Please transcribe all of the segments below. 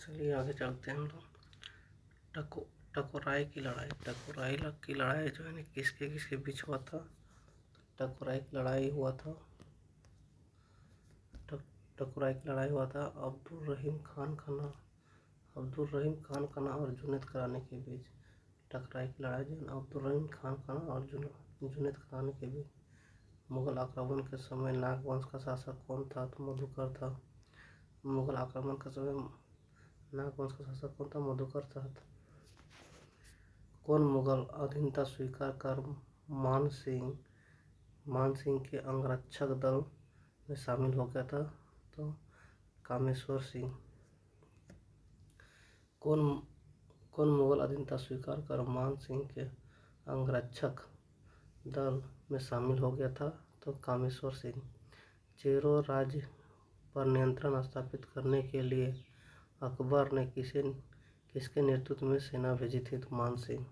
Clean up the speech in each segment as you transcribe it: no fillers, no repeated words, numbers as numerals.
चलिए आगे चलते हैं हम लोग। टको टकोराई की लड़ाई। टकोराई की लड़ाई जो है ना किसके किसके बीच हुआ था। टकोराई की लड़ाई हुआ था टकोराई की लड़ाई हुआ था अब्दुल रहीम खान खाना और जुनैद करानी के बीच। टकराई की लड़ाई जो है अब्दुल रहीम खान खाना और जुनैद करानी के बीच। मुगल आक्रमण के समय नाग वंश का शासक कौन था? तो मधुकर था। मुगल आक्रमण के समय नाग वंश का शासक कौन था? मधुकर था। कौन मुगल अधीनता स्वीकार कर मान सिंह के अंगरक्षक दल में शामिल हो गया था? तो कामेश्वर सिंह। कौन मुगल अधीनता स्वीकार कर मान सिंह के अंगरक्षक दल में शामिल हो गया था? तो कामेश्वर सिंह। चेरो राज्य पर नियंत्रण स्थापित करने के लिए अकबर ने किसके नेतृत्व में सेना भेजी थी? तो मान सिंह।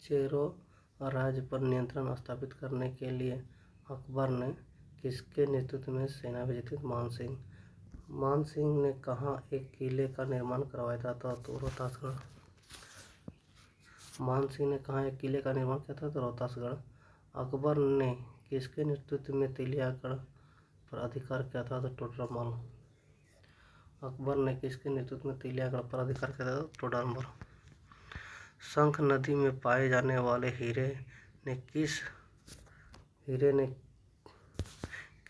चेरो राज्य पर नियंत्रण स्थापित करने के लिए अकबर ने किसके नेतृत्व में सेना भेजी थी? मान सिंह। मान सिंह ने कहाँ एक किले का निर्माण करवाया था? तो रोहतासगढ़। मान सिंह ने कहाँ एक किले का निर्माण किया था? तो रोहतासगढ़। अकबर ने किसके नेतृत्व में तेलियागढ़ पर अधिकार किया था? तो टोडरमल। अकबर ने किसके नेतृत्व में तेलियागढ़ पर अधिकार किया था? तो टोडरमल। शंख नदी में पाए जाने वाले हीरे ने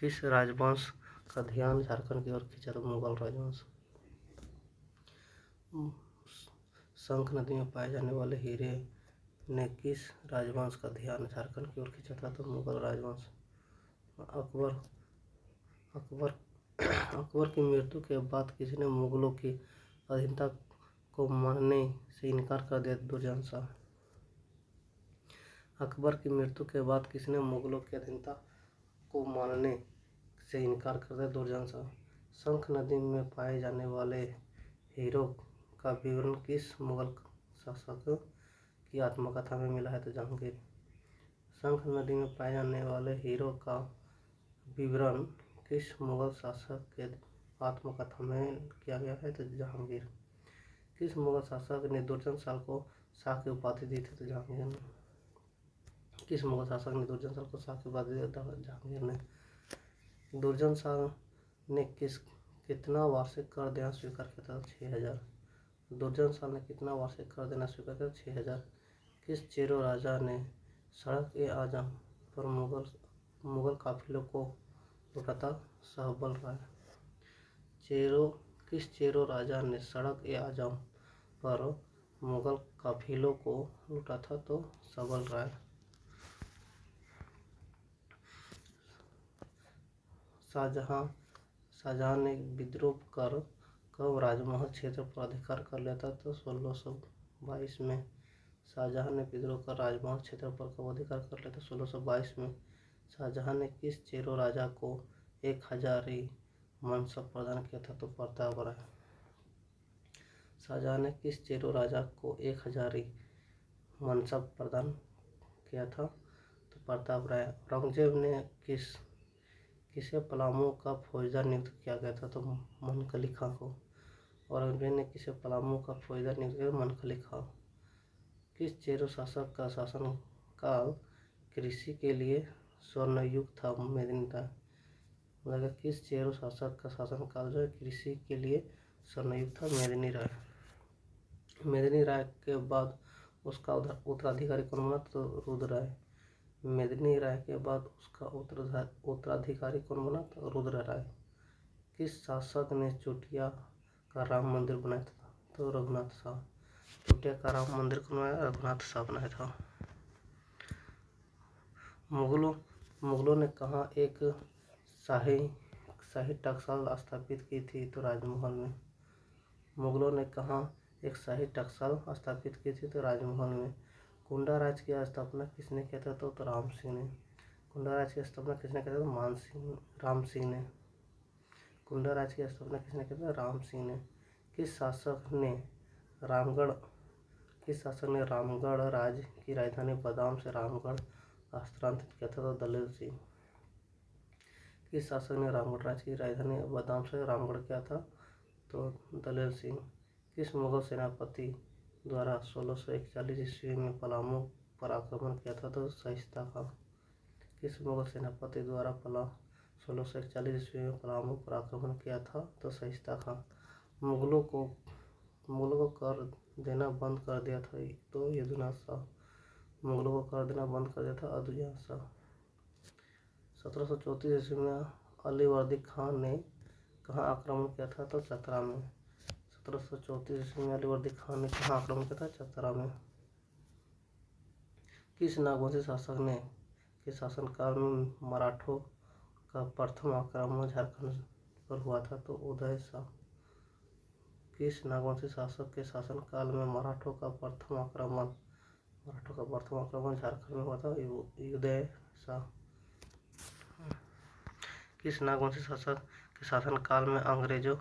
किस राजवंश का ध्यान झारखंड की ओर खींचा? तो मुगल राजवंश। शंख नदी में पाए जाने वाले हीरे ने किस राजवंश का ध्यान झारखंड की ओर खींचा था? तो मुगल राजवंश। अकबर की मृत्यु के बाद किसने मुगलों की अधीनता को मानने से इनकार कर दिया? दुर्जन शाह। अकबर की मृत्यु के बाद किसने मुगलों की अधीनता को मानने से इनकार कर दिया? दुर्जन शाह। शंख नदी में पाए जाने वाले हीरों का विवरण किस मुगल शासक की आत्मकथा में मिला है? तो जहांगीर। शंख नदी में पाए जाने वाले हीरों का विवरण किस मुगल शासक के आत्मकथा में किया गया है? तो जहांगीर। किस मुगल शासक ने दुर्जन शाह को शाह की उपाधि दी थी? तो जहांगीर ने। किस मुगल शासक ने दुर्जन शाह को शाह की उपाधि दी? जहांगीर ने। दुर्जन शाह ने कितना वार्षिक कर देना स्वीकार किया था? 6000। दुर्जन शाह ने कितना वार्षिक कर देना स्वीकार किया? 6000। किस चेरो राजा ने सड़क-ए-आजम पर मुगल काफिलों को लूटा था? सहबल राय। किस चेरो राजा ने सड़क-ए-आजम पर मुगल काफिलों को लूटा था? तो सबल राय। शाहजहां ने विद्रोह कर कब राजमहल क्षेत्र पर अधिकार कर लिया था? तो 1622 में। शाहजहां ने विद्रोह कर राजमहल क्षेत्र पर कब अधिकार कर लिया था? 1622 में। शाहजहां ने किस चेरो राजा को 1000 मनसब प्रदान किया था? तो प्रताप राय। शाहजहां ने किस चेरो राजा को 1000 मनसब प्रदान किया था? तो प्रताप राय। औरंगजेब ने किसे पलामू का फौजदार नियुक्त किया गया था? तो मनकली खां को। औरंगजेब ने किसे पलामू का फौजदार नियुक्त किया? मनकली खां। किस चेरो शासक का शासनकाल कृषि के लिए स्वर्णयुग था? मेदिनी राय। मतलब किस चेरो शासक का शासनकाल जो है कृषि के लिए स्वर्णयुग था? मेदिनी राय। मेदिनी राय के बाद उसका उत्तराधिकारी कौन बना? तो रुद्र राय। मेदिनी राय के बाद उसका उत्तराधिकारी कौन बना? तो रुद्र राय। किस शासक ने चोटिया का राम मंदिर बनाया था? तो रघुनाथ शाह। चोटिया का राम मंदिर कौन बनाया? रघुनाथ शाह बनाया था। मुगलों ने कहाँ एक शाही टकसाल स्थापित की थी? तो राजमहल में। मुगलों ने कहाँ एक शाही टकसाल स्थापित की थी? तो राजमहल में। कुंडा राज्य की स्थापना किसने किया था? तो राम सिंह ने। कुंडा राज्य की स्थापना किसने किया था? राम सिंह ने। कुंडा राज्य की स्थापना किसने किया था? राम सिंह ने। किस शासक ने रामगढ़ राज्य की राजधानी बादाम से रामगढ़ स्थानांतरित किया था? तो दलेर सिंह। किस शासक ने रामगढ़ राज्य की राजधानी बादाम से रामगढ़ किया था? तो दलेर सिंह। किस मुगल सेनापति द्वारा 1641 ईस्वी में पलामू पर आक्रमण किया था? तो शाइस्ता खां। किस मुगल सेनापति द्वारा 1641 ईस्वी में पलामू पर आक्रमण किया था? तो शाइस्ता खां। मुगलों को कर देना बंद कर दिया था तो यदुनाथ शाह। मुगलों को कर देना बंद कर दिया था अदुयान शाह। 1734 ईस्वी में अलीवर्दी खान ने कहाँ आक्रमण किया था? तो चतरा में। 1734 ईस्वी में अलीवर्दी खान ने कहाँ आक्रमण किया था? चतरा में। किस नागवंशी शासक ने के शासनकाल में मराठों का प्रथम आक्रमण झारखंड पर हुआ था? तो उदय शाह। किस नागवंशी शासक के शासनकाल में मराठों का प्रथम आक्रमण झारखंड में हुआ था? उदय शाह। किस नागवंशी शासक के शासनकाल में अंग्रेजों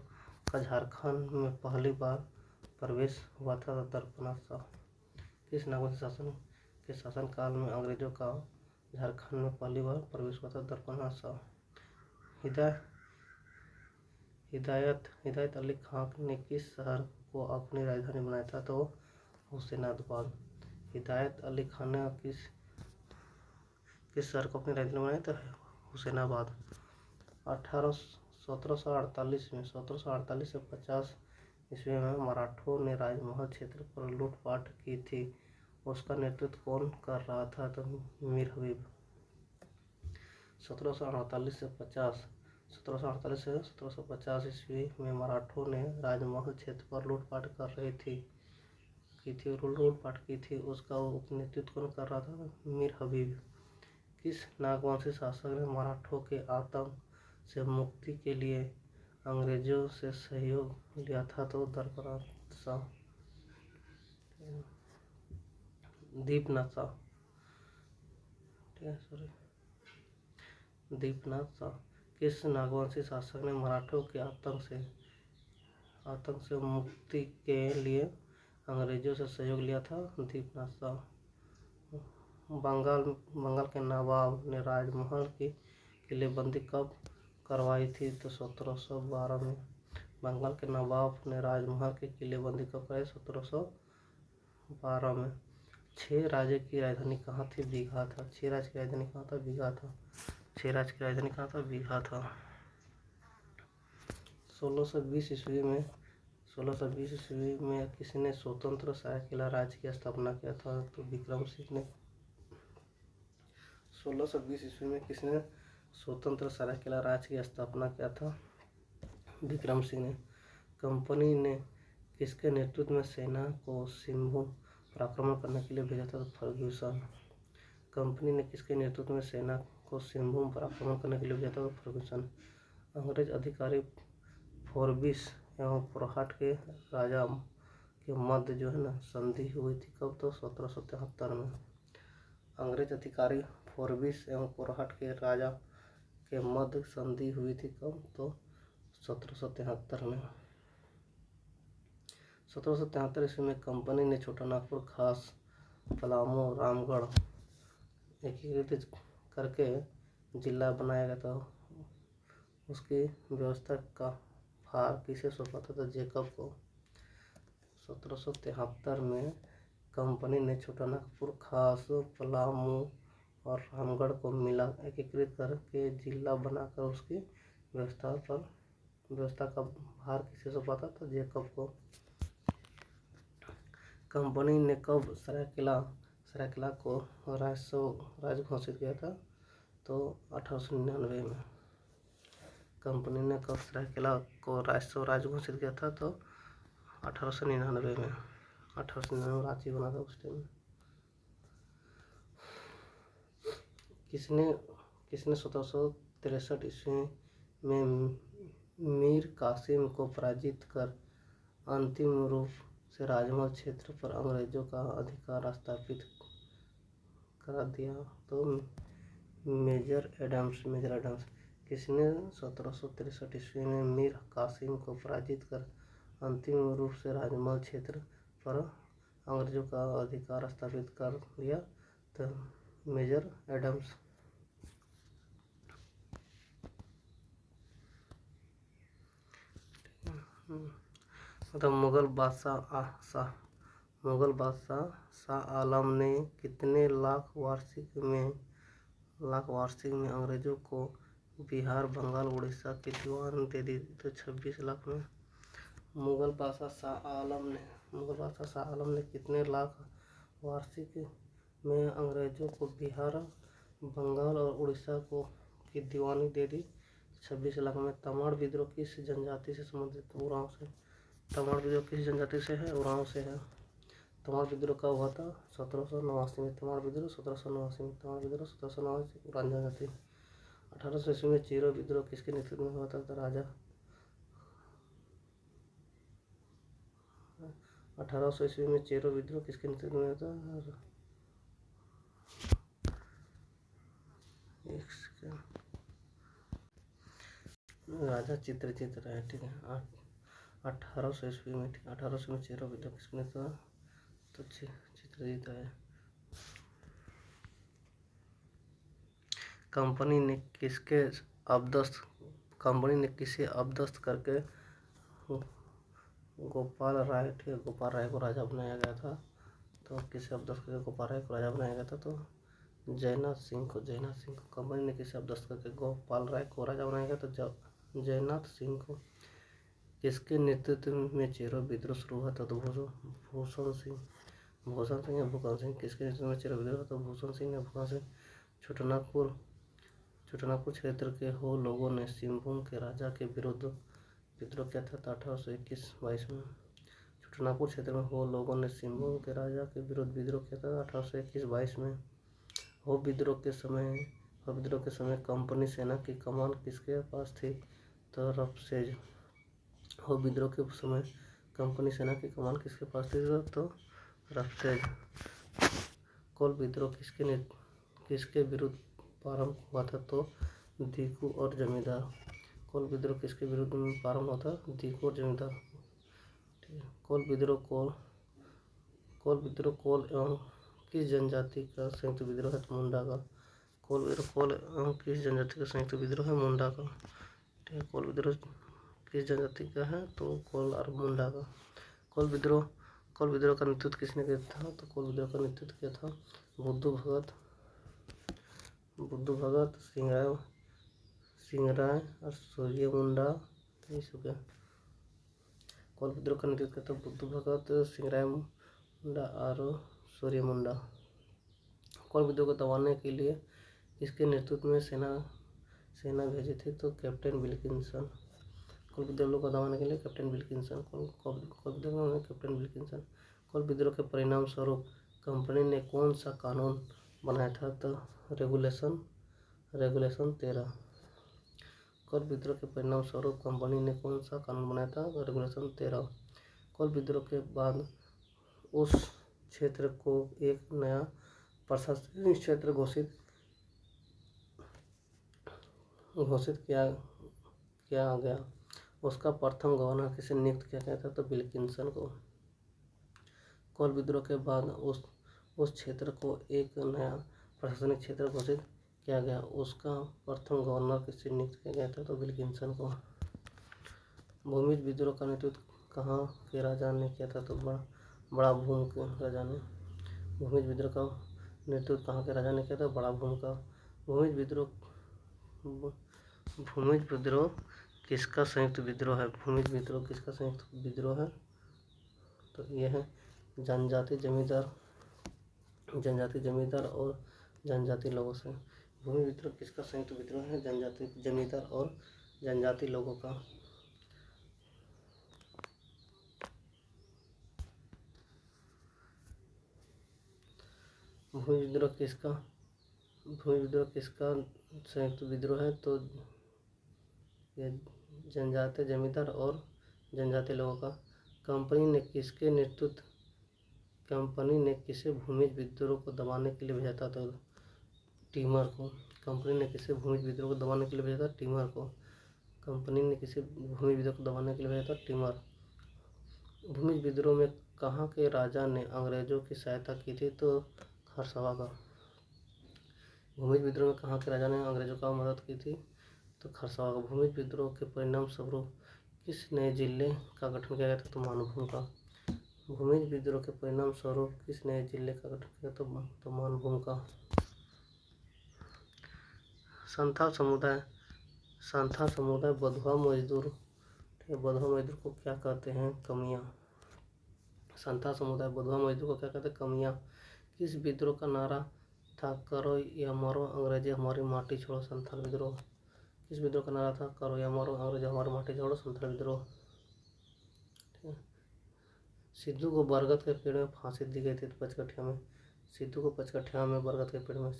का झारखंड में पहली बार प्रवेश हुआ था? दर्पनाथ शाह। किस नागवंशी शासक के शासनकाल में अंग्रेजों का झारखंड में पहली बार प्रवेश हुआ था? दर्पनाथ शाह। हिदायत अली खान ने किस शहर को अपनी राजधानी बनाया था? तो हुसैनाबाद। हिदायत अली खान ने किस शहर को अपनी राजधानी बनाया था? हुसैनाबाद। 1748 में 1748 से 50 ईस्वी में मराठों ने राजमहल क्षेत्र पर लूटपाट की थी, उसका नेतृत्व कौन कर रहा था? तो मीर हबीब। 1748 से 1750 ईस्वी में मराठों ने राजमहल क्षेत्र पर लूटपाट की थी, उसका नेतृत्व कौन कर रहा था? मीर हबीब। किस नागवंशी शासक ने मराठों के आतंक से मुक्ति के लिए अंग्रेजों से सहयोग लिया था? तो दर्पनाथ शाह। दीपनाथ शाह। दीपनाथ शाह। किस नागवंशी शासक ने मराठों के आतंक से मुक्ति के लिए अंग्रेजों से सहयोग लिया था? दीपनाथ शाह। बंगाल के नवाब ने राजमहल की किलेबंदी कब करवाई थी? तो 1712 में। बंगाल के नवाब ने राजमहल की किलेबंदी कब करवाई? 1712 में। 6 राज्य की राजधानी कहाँ थी? बीघा था। 6 राज्य की राजधानी कहाँ था? बीघा था। 6 राज्य की राजधानी कहाँ था? बीघा था। 1620 ईस्वी में किसने स्वतंत्र सरायकेला राज्य की स्थापना किया था? तो विक्रम सिंह ने। 1620 ईस्वी में किसने स्वतंत्र सरायकेला राज्य की स्थापना किया था? विक्रम सिंह ने। कंपनी ने किसके नेतृत्व में सेना को सिंहभूम पर आक्रमण करने के लिए भेजा था? तो फर्ग्यूसन। कंपनी ने किसके नेतृत्व में सेना को सिंहभूम पर आक्रमण करने के लिए भेजा था? तो फर्ग्यूसन। अंग्रेज अधिकारी फोर्बिस एवं पोरहट के राजा के मध्य संधि हुई थी कब? तो 1773 में। अंग्रेज अधिकारी फोर्बिस एवं पोरहट के राजा के मध्य संधि हुई थी कब? तो 1773 में। 1773 ईस्वी में कंपनी ने छोटा नागपुर, खास, पलामू, रामगढ़ एकीकृत करके जिला बनाया गया था। उसकी व्यवस्था का भार किसे सौंपा था? तो जेकब को। 1773 में कंपनी ने छोटा नागपुर, खास, पलामू और रामगढ़ को एकीकृत करके जिला बनाकर उसकी व्यवस्था का भार किसे सौंपा था? तो जेकब को। कंपनी ने कब सरायकेला को राज्य घोषित किया था? तो 1899 में। कंपनी ने कब सरायकेला को राज्य घोषित किया था? तो 1899 में। 1899 में रांची बना था उस टाइम। किसने 1763 ईस्वी में मीर कासिम को पराजित कर अंतिम रूप से राजमहल क्षेत्र पर अंग्रेजों का अधिकार स्थापित करा दिया? तो मेजर एडम्स। किसने 1763 ईस्वी में मीर कासिम को पराजित कर अंतिम रूप से राजमहल क्षेत्र पर अंग्रेजों का अधिकार स्थापित कर दिया? तो मेजर एडम्स। मतलब मुगल बादशाह शाह आलम ने कितने लाख वार्षिक में अंग्रेजों को बिहार, बंगाल, उड़ीसा की दीवान दे दी? तो 26 लाख में। मुगल बादशाह शाह आलम ने कितने लाख वार्षिक में अंग्रेजों को बिहार, बंगाल और उड़ीसा की दीवानी दे दी? 26 लाख में। तमाड़ विद्रोह किस जनजाति से संबंधित? उरांव से। तमाड़ विद्रोह किस जनजाति से है? उरांव से है। तमाड़ विद्रोह कब हुआ था? 1789 में। तमाड़ विद्रोह 1789 में। तमाड़ विद्रोह 1789 उरांव जनजाति। 1800 ईस्वी में चीरो विद्रोह किसके नेतृत्व में हुआ था? राजा 1800 ईस्वी में चेरो विद्रोह किसके नेतृत्व में हुआ था? राजा चित्रजीत राय। ठीक है। 1800 ईस्वी में 1800 में चेरो विद्रोह किसके नेतृत्व में? तो चित्रजीत राय। कंपनी ने किसे अपदस्थ करके गोपाल राय को राजा बनाया गया था? तो किसे अपदस्थ करके गोपाल राय को राजा बनाया गया था? तो जयनाथ सिंह को। कंपनी ने किसे अपदस्थ करके गोपाल राय को राजा बनाया गया? तो जयनाथ सिंह को। किसके नेतृत्व में चेरो विद्रोह शुरू हुआ था? तो भूषण सिंह या भूषण सिंह। किसके नेतृत्व में चेरो विद्रोह हुआ? तो भूषण सिंह या भूषण सिंह। छोटानागपुर क्षेत्र के हो लोगों ने सिंहभूम के राजा के विरुद्ध विद्रोह किया था? तो 1821-22 में। छोटानागपुर क्षेत्र में हो लोगों ने सिंहभूम के राजा के विरुद्ध विद्रोह किया था? 1821-22 में। हो विद्रोह के समय कंपनी सेना की कमान किसके पास थी? तो रफसेज। हो विद्रोह के समय कंपनी सेना की कमान किसके पास थी? तो रफसेज। कोल विद्रोह किसके विरुद्ध प्रारंभ हुआ था? तो दीकू और जमींदार। कोल विद्रोह किसके विरुद्ध प्रारंभ हुआ था? दीकू और जमींदार। कोल विद्रोह कोल एवं किस जनजाति का संयुक्त विद्रोह है? मुंडा का। कोल एवं किस जनजाति का संयुक्त विद्रोह है? मुंडा का। ठीक है। कोल विद्रोह किस जनजाति का है? तो कोल और मुंडा का। कोल विद्रोह का नेतृत्व किसने किया था? तो कोल विद्रोह का नेतृत्व किया था बुद्धू भगत, सिंहराय और सूर्य मुंडा। कोल विद्रोह का नेतृत्व किया था बुद्धू भगत, सिंहराय मुंडा और सूर्य मुंडा। कोल विद्रोह को दबाने के लिए किसके नेतृत्व में सेना भेजी थी? तो कैप्टन विल्किंसन। कोल विद्रोह को दबाने के लिए कैप्टन विल्किंसन। कोल विद्रोह के परिणाम स्वरूप कंपनी ने कौन सा कानून बनाया था? तो रेगुलेशन 13। कोल विद्रोह के परिणाम स्वरूप कंपनी ने कौन सा कानून बनाया था? रेगुलेशन 13। कोल विद्रोह के बाद उस क्षेत्र को एक नया प्रशासनिक क्षेत्र घोषित किया गया। उसका प्रथम गवर्नर किसे नियुक्त किया गया था? तो विल्किंसन को। कोल विद्रोह के बाद उस क्षेत्र को एक नया प्रशासनिक क्षेत्र घोषित किया गया। उसका प्रथम गवर्नर किसे नियुक्त किया गया था? तो विल्किंसन को। भूमिज विद्रोह का नेतृत्व कहाँ के राजा ने किया था? तो बड़ा भूम के राजा ने। भूमिज विद्रोह का नेतृत्व कहाँ के राजा ने किया था? बड़ा भूम का। भूमिज विद्रोह किसका संयुक्त विद्रोह है? भूमिज विद्रोह किसका संयुक्त विद्रोह है? तो यह है जनजाति जमींदार और जनजाति लोगों से। भूमि विद्रोह किसका संयुक्त विद्रोह है? जनजाति जमींदार और जनजाति लोगों का। भूमि विद्रोह किसका संयुक्त विद्रोह है? तो यह जनजाति जमींदार और जनजाति लोगों का। कंपनी ने किसे भूमिज विद्रोह को दबाने के लिए भेजा था? तो टीमर को। कंपनी ने किसे भूमिज विद्रोह को दबाने के लिए भेजा था? टीमर को। कंपनी ने किसे भूमिज विद्रोह को दबाने के लिए भेजा था? टीमर। भूमिज विद्रोह में कहाँ के राजा ने अंग्रेजों की सहायता की थी? तो खरसावा का। भूमिज विद्रोह में कहाँ के राजा ने अंग्रेजों का मदद की थी? तो खरसावा का। भूमिज विद्रोह के परिणाम स्वरूप किस नए जिले का गठन किया गया था? तो मानभूम का। भूमिज विद्रोह के परिणाम स्वरूप किस नए जिले का गठन किया? तो मानभूम का। संथाल समुदाय बंधुआ मजदूर को क्या कहते हैं? कमियां। संथाल समुदाय बंधुआ मजदूर को क्या कहते हैं? कमियां। किस विद्रोह का नारा था? करो या मरो अंग्रेजी हमारी माटी छोड़ो संथाल विद्रोह। किस विद्रोह का नारा था? करो या मरो अंग्रेजी हमारी माटी छोड़ो संथाल विद्रोह। सिद्धू को बरगद के पेड़ में फांसी दी गई थी पचकठिया में। सिद्धू को पचकठिया में बरगद के पेड़ में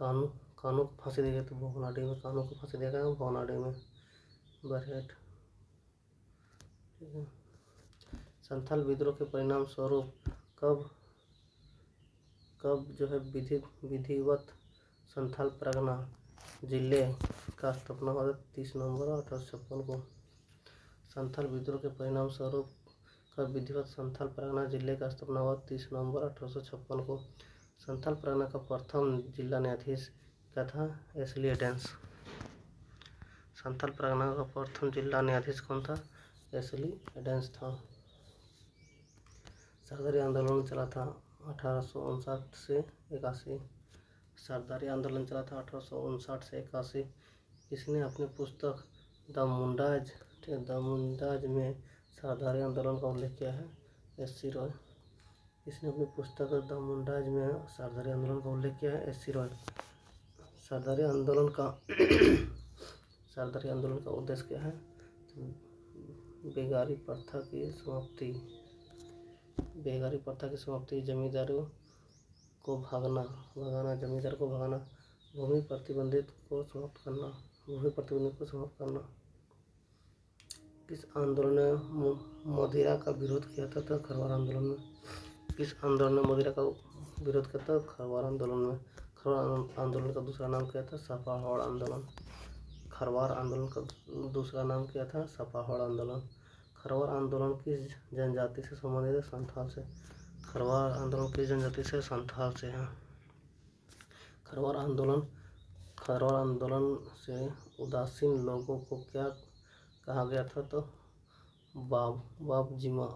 कानू को फांसी दी गई थी भोगनाडी में। कानू को फांसी दिया गया भोगनाडी में। बरहेट। संथाल विद्रोह के परिणाम स्वरूप कब जो है विधिवत संथाल परगना जिले का स्थापना हुआ? 30 नवंबर 1856 को। संथाल विद्रोह के परिणाम स्वरूप कब विधिवत संथाल परगना जिले का स्थापना हुआ? 30 नवंबर 1856 को। संथाल परगना का प्रथम जिला न्यायाधीश क्या था? एशली एडेंस। संथाल परगना का प्रथम जिला न्यायाधीश कौन था? एशली एडेंस था। सरदारी आंदोलन चला था 1859 से 81। सरदारी आंदोलन चला था 1859 से 81। इसने अपनी पुस्तक द मुंडाज में सरदारी आंदोलन का उल्लेख किया है। एस.सी. रॉय। इसने अपनी पुस्तक द मुंडाज में सरदारी आंदोलन का उल्लेख किया है। एस.सी. रॉय। सरदारी आंदोलन का उद्देश्य क्या है? बेगारी प्रथा की समाप्ति, जमींदारों को भगाना, भूमि प्रतिबंधित को समाप्त करना। किस आंदोलन ने मदिरा का विरोध किया था? तो खरवार आंदोलन में। किस आंदोलन ने मदिरा का विरोध किया था? खरवार आंदोलन में। खरवार आंदोलन का दूसरा नाम क्या था? सपाहौड़ आंदोलन। खरवार आंदोलन का दूसरा नाम क्या था? सपाहौड़ आंदोलन। खरवार आंदोलन किस जनजाति से संबंधित है? संथाल से। खरवार आंदोलन किस जनजाति से? संथाल से है। खरवार आंदोलन से उदासीन लोगों को क्या कहा गया था? तो बाबजीमा।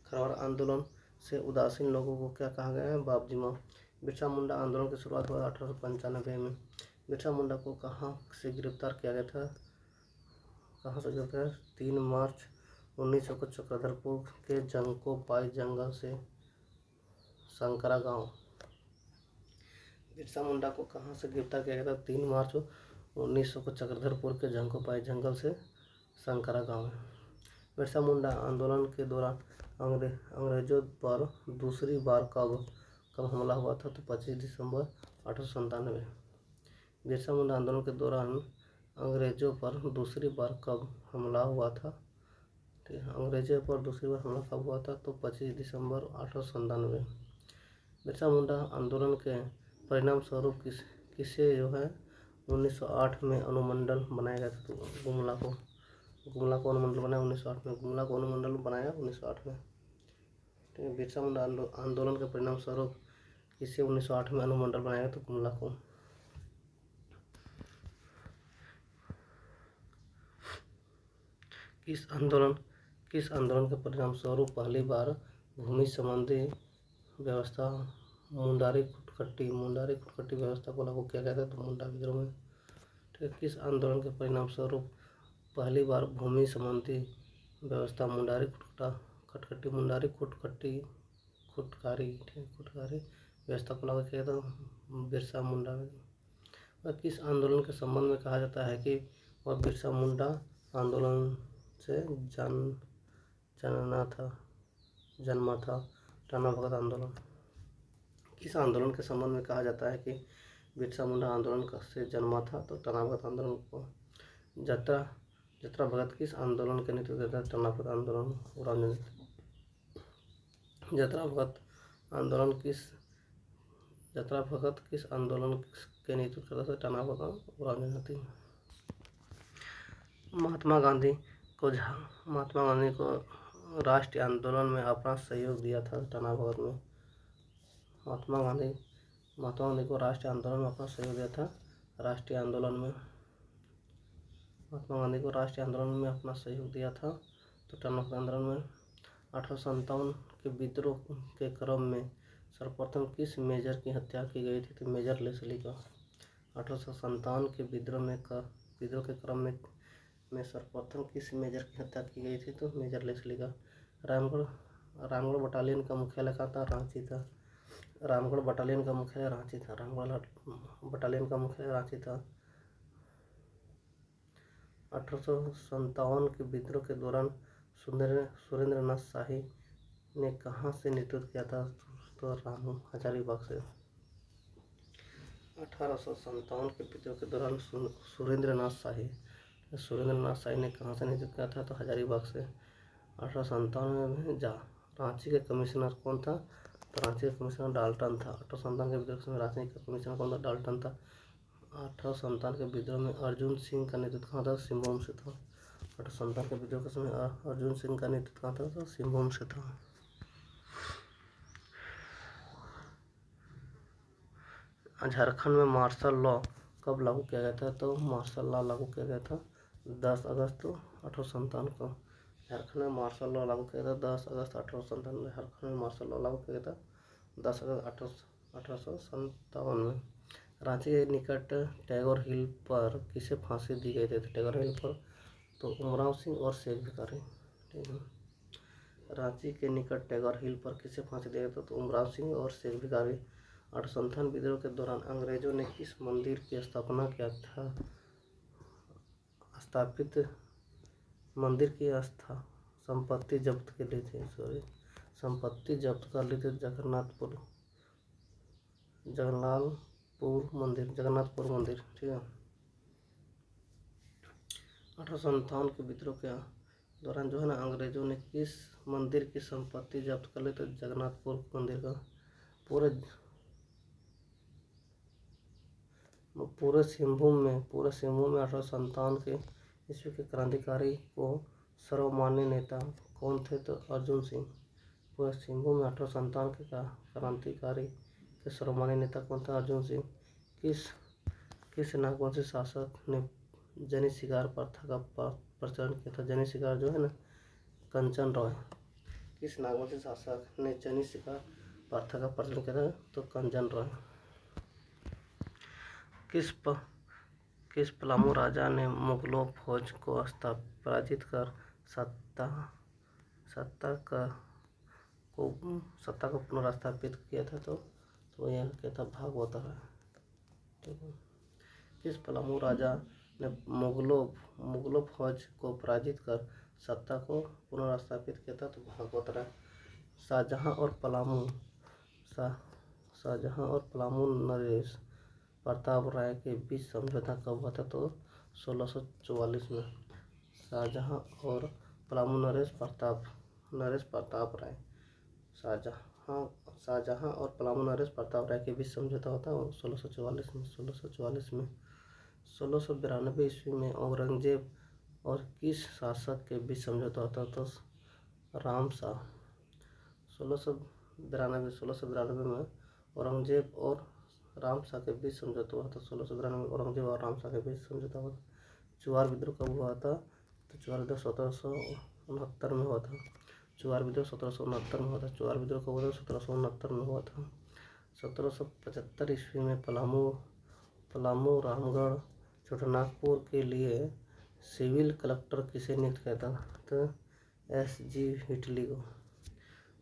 खरवार आंदोलन से उदासीन लोगों को क्या कहा गया है? बाबजीमा। बिरसा मुंडा आंदोलन की शुरुआत हुआ 1895 में। बिरसा मुंडा को कहाँ से गिरफ्तार किया गया था? 3 मार्च 1900 को चक्रधरपुर के जंकोपाई जंगल से संकरा गांव। बिरसा मुंडा को कहाँ से गिरफ्तार किया गया था? 3 मार्च 1900 को चक्रधरपुर के जंकोपाई जंगल से संकरा गांव। बिरसा मुंडा आंदोलन के दौरान अंग्रेजों पर दूसरी बार कब हमला हुआ था? तो 25 दिसंबर 1897। बिरसा मुंडा आंदोलन के दौरान अंग्रेजों पर दूसरी बार कब हमला हुआ था? अंग्रेजों पर दूसरी बार हमला कब हुआ था? तो 25 दिसंबर 1897। बिरसा मुंडा आंदोलन के परिणाम स्वरूप किसे जो है 1908 में अनुमंडल बनाया गया था? तो गुमला को अनुमंडल बनाया 1908 में। गुमला को अनुमंडल बनाया 1908 में। ठीक है। बिरसा मुंडा आंदोलन के परिणाम स्वरूप किसे 1908 में अनुमंडल बनाया? तो गुमला को। किस आंदोलन के परिणाम स्वरूप पहली बार भूमि संबंधी व्यवस्था मुंडारी खुटखटी व्यवस्था को लागू किया गया था? तो मुंडा विद्रोह में। ठीक है। किस आंदोलन के परिणाम स्वरूप पहली बार भूमि संबंधी व्यवस्था मुंडारी खुटकारी व्यवस्था को लागू किया गया था? बिरसा मुंडा में। और किस आंदोलन के संबंध में कहा जाता है कि वह बिरसा मुंडा आंदोलन से जन्मा था? टाना भगत आंदोलन। किस आंदोलन के संबंध में कहा जाता है कि बिरसा मुंडा आंदोलन से जन्मा था? तो टाना भगत आंदोलन को। जत्रा भगत किस आंदोलन के नेतृत्व देता है? टाना भगत आंदोलन जत्रा भगत किस आंदोलन के नेतृत्व करता था? टाना भगत राजनीति। महात्मा गांधी को राष्ट्रीय आंदोलन में अपना सहयोग दिया था? टाना भगत में। महात्मा गांधी को राष्ट्रीय आंदोलन में अपना सहयोग दिया था? राष्ट्रीय आंदोलन में। महात्मा गांधी को राष्ट्रीय आंदोलन में अपना सहयोग दिया था। तो टर्न ऑफ द आंदोलन में 1857 के विद्रोह के क्रम में सर्वप्रथम किस मेजर की हत्या की गई थी? तो मेजर लेस्ली का। 1857 के विद्रोह के क्रम में सर्वप्रथम किस मेजर की हत्या की गई थी? तो मेजर लेस्ली का। रामगढ़ बटालियन का मुख्यालय कहाँ था? रांची था। रामगढ़ बटालियन का मुख्यालय रांची था। रामगढ़ बटालियन का मुख्यालय रांची था। 1857 के विद्रोह के दौरान सुरेंद्र नाथ शाही ने कहाँ से नेतृत्व किया था? तो रामू हजारीबाग से। 1857 के विद्रोह के दौरान सुरेंद्र नाथ शाही ने कहाँ से नेतृत्व किया था? तो हजारीबाग से। 1857 में रांची के कमिश्नर कौन था? तो रांची का कमिश्नर डाल्टन था। 1857 के विद्रोह में रांची का कमिश्नर कौन था? डाल्टन था। 1857 के विद्रोह में अर्जुन सिंह का नेतृत्व कहाँ था? सिंहभूम से था। 1857 के विद्रोह के समय अर्जुन सिंह का नेतृत्व कहाँ था? तो सिंहभूम से था। झारखंड में मार्शल लॉ कब लागू किया गया था? तो मार्शल लॉ लागू किया गया था 10 अगस्त 1857 को। झारखंड में मार्शल लॉ लागू किया था 10 अगस्त 1857 में। झारखंड में मार्शल लॉ लागू किया था 10 अगस्त 1857 में। रांची के निकट टैगोर हिल पर किसे फांसी दी गई थी? टैगोर हिल पर तो उमराव सिंह और शेख भिखारी। ठीक है। रांची के निकट टैगोर हिल पर किसे फांसी दी गई थी? तो उमराव सिंह और शेख भिखारी। 1857 विद्रोह के दौरान अंग्रेजों ने किस मंदिर की स्थापना किया था? स्थापित मंदिर की संपत्ति जब्त कर ली थी। संपत्ति जब्त कर ली थी जगन्नाथपुर मंदिर। ठीक है। 1857 के विद्रोह के दौरान जो है ना अंग्रेजों ने किस मंदिर की संपत्ति जब्त कर ली? तो जगन्नाथपुर मंदिर का। पूरे सिंहभूम में 1857 के ईस्वी के क्रांतिकारी को सर्वमान्य नेता कौन थे? तो अर्जुन सिंह। पूरे सिंहभूम में 1857 के क्रांतिकारी के सर्वमान्य नेता कौन था? अर्जुन सिंह। किस नागवंशी शासक ने जनी शिकार प्रथा का प्रचलन किया था? जनी शिकार जो है ना कंचन रॉय। किस नागवंशी शासक ने जनी शिकार प्रथा का प्रचलन किया था? तो कंचन रॉय। किस पलामू राजा ने मुगलों फौज को पराजित कर सत्ता को पुनर्स्थापित किया था? तो यह क्या था? भागवत है। ठीक है। किस पलामू राजा ने मुगलों फौज को पराजित कर सत्ता को पुनर्स्थापित किया था? तो भागवत राय। शाहजहां और पलामू नरेश प्रताप राय के बीच समझौता कब हुआ था? तो 1644 में। शाहजहां और पलामू नरेश प्रताप राय। शाहजहां और पलामू नरेश प्रताप राय के बीच समझौता होता है 1644 में। 1692 ईस्वी में औरंगजेब और किस शासक के बीच समझौता होता है? तो रामशाह। 1692 में औरंगजेब और रामशाह के बीच समझौता हुआ था। 1692 में औरंगजेब और रामशाह के बीच समझौता हुआ था। चुवार विद्रोह कब हुआ था? तो चुवार विद्रोह 1769 में हुआ था। चुवार विद्रोह 1769 में हुआ था। 1769 में हुआ था। 1775 ईस्वी में पलामू रामगढ़ छोटानागपुर के लिए सिविल कलेक्टर किसे नियुक्त किया था? तो S.G. व्हिटली को।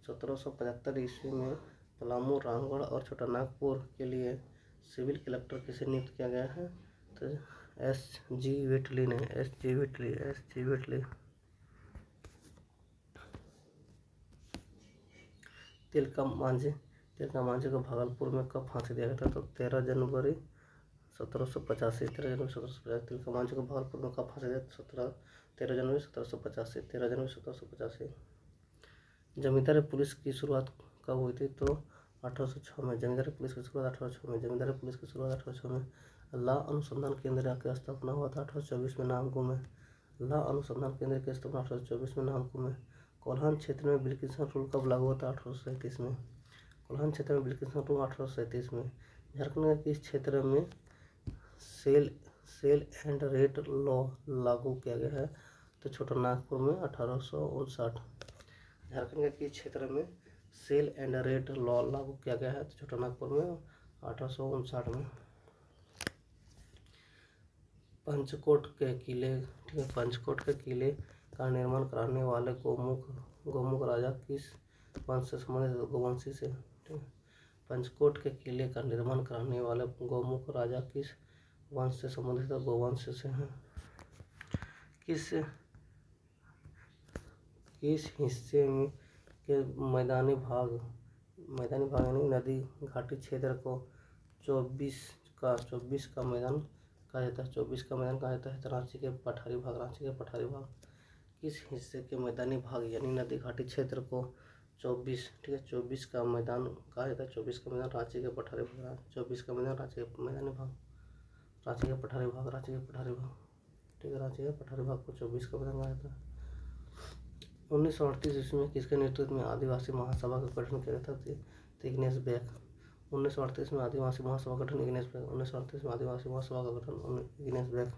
1775 ईस्वी में पलामू रामगढ़ और छोटानागपुर के लिए सिविल कलेक्टर किसे नियुक्त किया गया है? तो S.G. व्हिटली ने। S.G. व्हिटली। तिलका मांझी को भागलपुर में कब फांसी दिया गया था? तो 13 जनवरी 1785। तिलका मांझी को भागलपुर में कब फांसी दिया? 13 जनवरी 1785। जमींदारी पुलिस की शुरुआत कब हुई थी? तो 1806 में। जमींदारी पुलिस की शुरुआत 1806 में। लॉ अनुसंधान केंद्र की स्थापना हुआ था 1824 में नामकुम में। लॉ अनुसंधान केंद्र की स्थापना 1824 में नामकुम में। कोल्हान क्षेत्र में विल्किंसन रूल कब लागू हुआ था? 1837 में। कोल्हान क्षेत्र में विल्किंसन रूल 1837 में। झारखंड के किस क्षेत्र में sale sale and rate law लागू किया गया है? तो छोटानागपुर में 1859। झारखंड के किस क्षेत्र में सेल एंड रेट लॉ लागू किया गया है? तो छोटानागपुर में 1859 में। पंचकोट के किले, ठीक है, पंचकोट के किले का निर्माण कराने वाले गोमुख राजा किस वंश से संबंधित? गोवंशी से, ठीक है। पंचकोट के किले का निर्माण कराने वाले गोमुख राजा किस वंश से संबंधित? गोवंश से हैं। किस हिस्से में के मैदानी भाग यानी नदी घाटी क्षेत्र को 24 का मैदान कहा जाता है? 24 का मैदान कहा जाता है? तो रांची के पठारी भाग। किस हिस्से के मैदानी भाग यानी नदी घाटी क्षेत्र को 24, ठीक है, 24 का मैदान कहा जाता है? 24 का मैदान रांची के पठारी भाग। 24 का मैदान रांची के मैदानी भाग, रांची के पठारी भाग, ठीक है, रांची के पठारी भाग को 24 का मैदान कहा जाता है। 1938 ईस्वी में किसके नेतृत्व में आदिवासी महासभा का गठन किया गया था? तो इग्नेस बेक। 1938 में आदिवासी महासभा का गठन इग्नेस बेक। 1938 में आदिवासी महासभा का गठन इग्नेस बेक।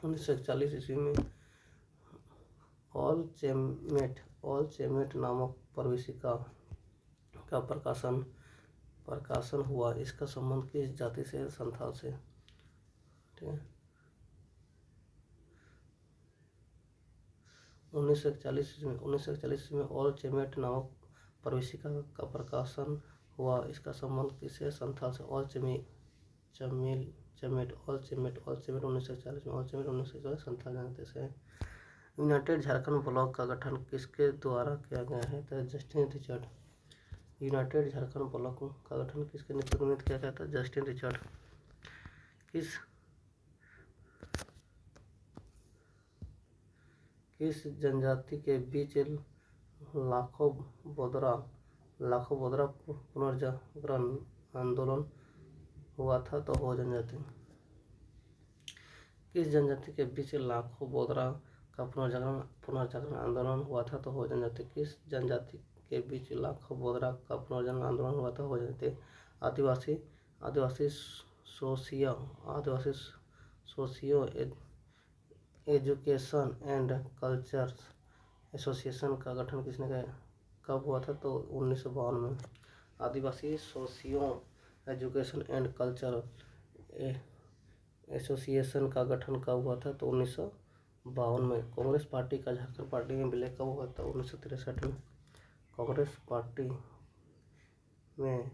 1941 ईस्वी में ऑल चेमेट नामक प्रवेशिका का प्रकाशन हुआ। इसका संबंध किस जाति से? संथाल से, ठीक है। 1941 में ऑल चेमेट नामक प्रवेशिका का प्रकाशन हुआ। इसका संबंध किससे? संथाल से। ऑल चमेट 1941 में, ऑल चेमेट 1940 संथाल जानते से। यूनाइटेड झारखंड ब्लॉक का गठन किसके द्वारा किया गया है? तो Justin Richard. United Jharkhand block का गठन किसके नेतृत्व में किया गया था? Justin Richard. किस जनजाति के बीच लाखों बोदरा पुनर्जागरण आंदोलन हुआ था? तो हो जनजाति। किस जनजाति के बीच लाखों बोदरा का पुनर्जागरण आंदोलन हुआ था? तो हो जनजाति। किस जनजाति के बीच लाखों बोदरा का पुनर्जागरण आंदोलन हुआ था? हो जनजाति। Adivasi socio education and culture association का गठन किसने किया? कब हुआ था? तो 1952 में। Adivasi socio education and culture association का गठन कब हुआ था? तो 1952 में। कांग्रेस पार्टी का झारखंड पार्टी में विलय कब हुआ था? 1963 में। कांग्रेस पार्टी में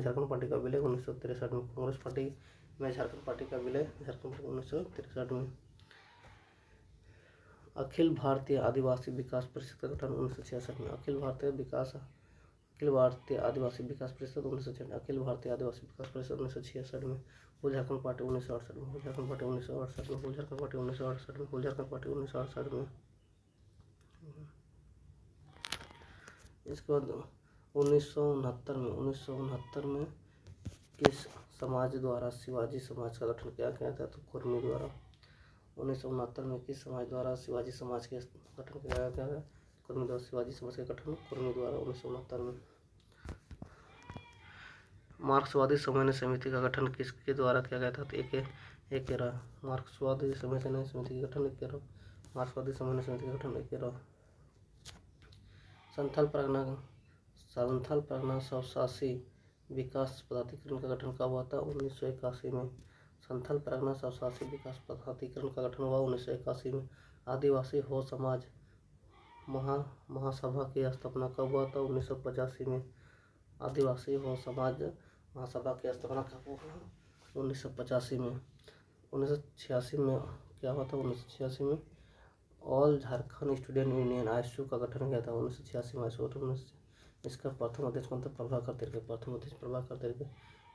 झारखंड पार्टी का विलय 1963 में। कांग्रेस पार्टी में झारखंड पार्टी का विलय 1963 में। अखिल भारतीय आदिवासी विकास परिषद का गठन 1966 में। अखिल भारतीय आदिवासी विकास परिषद 1966। अखिल भारतीय आदिवासी विकास परिषद 1966 में। कुल झारखंड पार्टी 1968 में। कुल झारखंड पार्टी 1968 में। कुल झारखंड पार्टी 1968 में। कुल झारखंड पार्टी 1968 में। इसके बाद 1969 में किस समाज द्वारा शिवाजी समाज का गठन किया गया था? तो कुर्मी द्वारा। 1969 में किस समाज द्वारा शिवाजी समाज के गठन किया गया है? कुर्मी द्वारा। शिवाजी समाज का गठन कुर्मी द्वारा 1969 में। मार्क्सवादी समन्वय समिति का गठन किसके द्वारा किया गया था? तो एकेरा। मार्क्सवादी समन्वय समिति का गठन एकेरा। मार्क्सवादी समन्वय समिति का गठन एकेरा। संथाल परगना स्वशासी विकास प्राधिकरण का गठन कब हुआ था? 1981 में। संथाल परगना स्वशासी विकास प्राधिकरण का गठन हुआ 1981 में। आदिवासी हो समाज महासभा की स्थापना कब हुआ था? 1985 में। आदिवासी हो समाज महासभा की स्थापना कब हुआ? 1985 में। 1986 में क्या हुआ था? 1986 में all Jharkhand student union ISU का गठन किया था 1986 में। इसका प्रथम अध्यक्ष कौन था? प्रभाकर तिर्की। प्रथम अध्यक्ष प्रभाकर तिर्की।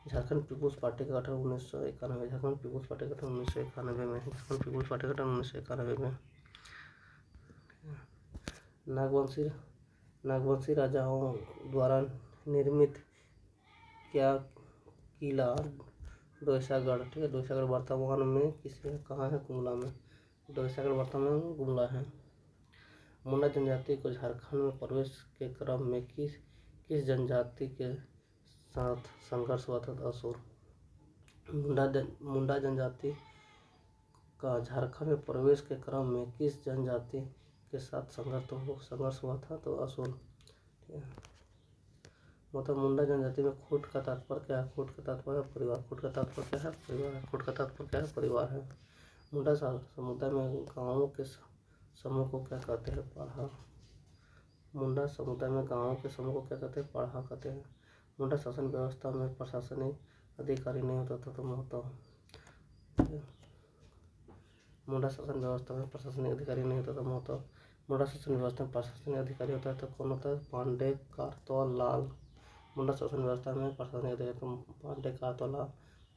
झारखंड पीपुल्स पार्टी का गठन 1991। झारखंड पीपुल्स पार्टी का गठन 1991 में। झारखंड पीपुल्स पार्टी का गठन 1991 में। नागवंशी राजाओं द्वारा निर्मित क्या किला डोईसागढ़, ठीक है, डोईसागढ़ वर्तमान में कहाँ है? गुमला में। डोईसागढ़ वर्तमान में गुमला है। मुंडा जनजाति को झारखंड में प्रवेश के क्रम में किस जनजाति के साथ संघर्ष हुआ था? असुर। मुंडा जनजाति का झारखंड में प्रवेश के क्रम में किस जनजाति के साथ संघर्ष हुआ था? तो असुर। मतलब मुंडा जनजाति में खूट का तात्पर्य क्या है? खूट का तात्पर्य परिवार। खूट का तात्पर्य क्या है? परिवार है। खूट का तात्पर्य क्या है? परिवार है। मुंडा समुदाय में गांवों के समूह को क्या कहते हैं? पाढ़ा। मुंडा समुदाय में गांवों के समूह को क्या कहते हैं? पाढ़ा कहते हैं। मुंडा शासन व्यवस्था में प्रशासनिक अधिकारी नहीं होता था तो महतो। मुंडा शासन व्यवस्था में प्रशासनिक अधिकारी नहीं होता था महतो। मुंडा शासन व्यवस्था में प्रशासनिक अधिकारी होता है तो कौन होता है? पांडे, कारतवाल, लाल। मुंडा शासन व्यवस्था में प्रशासनिक अधिकारी तो पांडे, कारतवाल, लाल।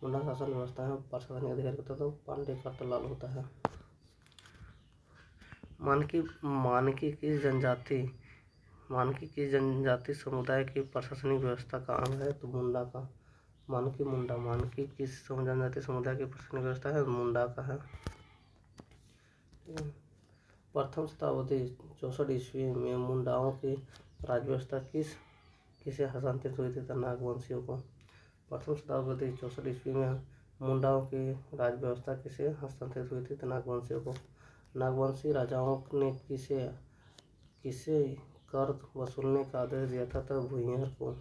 मुंडा शासन व्यवस्था में प्रशासनिक अधिकारी होता है तो पांडे, कारतवाल, लाल होता है। मानकी की जनजाति समुदाय की प्रशासनिक व्यवस्था का अंग है तो मुंडा का। मानकी किस जनजाति समुदाय की प्रशासनिक व्यवस्था है? मुंडा का है। प्रथम शताब्दी 64 ईस्वी में मुंडाओं की राज्य व्यवस्था किसे हस्तांतरित हुई थी? तो नागवंशियों को। प्रथम शताब्दी 64 ईस्वी में मुंडाओं की राज्य व्यवस्था किसे हस्तांतरित हुई थी? तो नागवंशियों को। नागवंशी राजाओं ने किसे कर वसूलने का आदेश दिया था? तो भूमिहर को।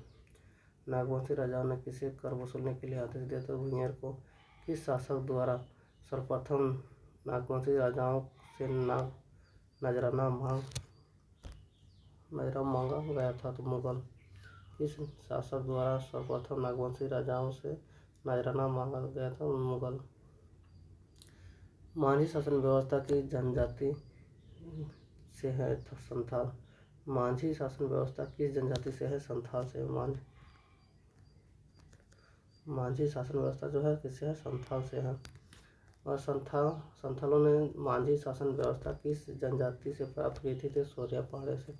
नागवंशी राजाओं ने किसे कर वसूलने के लिए आदेश दिया था? भूमिहर को। किस शासक द्वारा सर्वप्रथम नागवंशी राजाओं से नजराना मांगा गया था? तो मुगल। किस शासक द्वारा सर्वप्रथम नागवंशी राजाओं से नजराना मांगा गया था? मुगल। माझी शासन व्यवस्था की जनजाति से है? तो संथाल। माझी शासन व्यवस्था किस जनजाति से है? संथाल से। माझी शासन व्यवस्था जो है किससे है? संथाल से है। और संथालों ने माझी शासन व्यवस्था किस जनजाति से प्राप्त की थी? तो सोरिया पहाड़े से।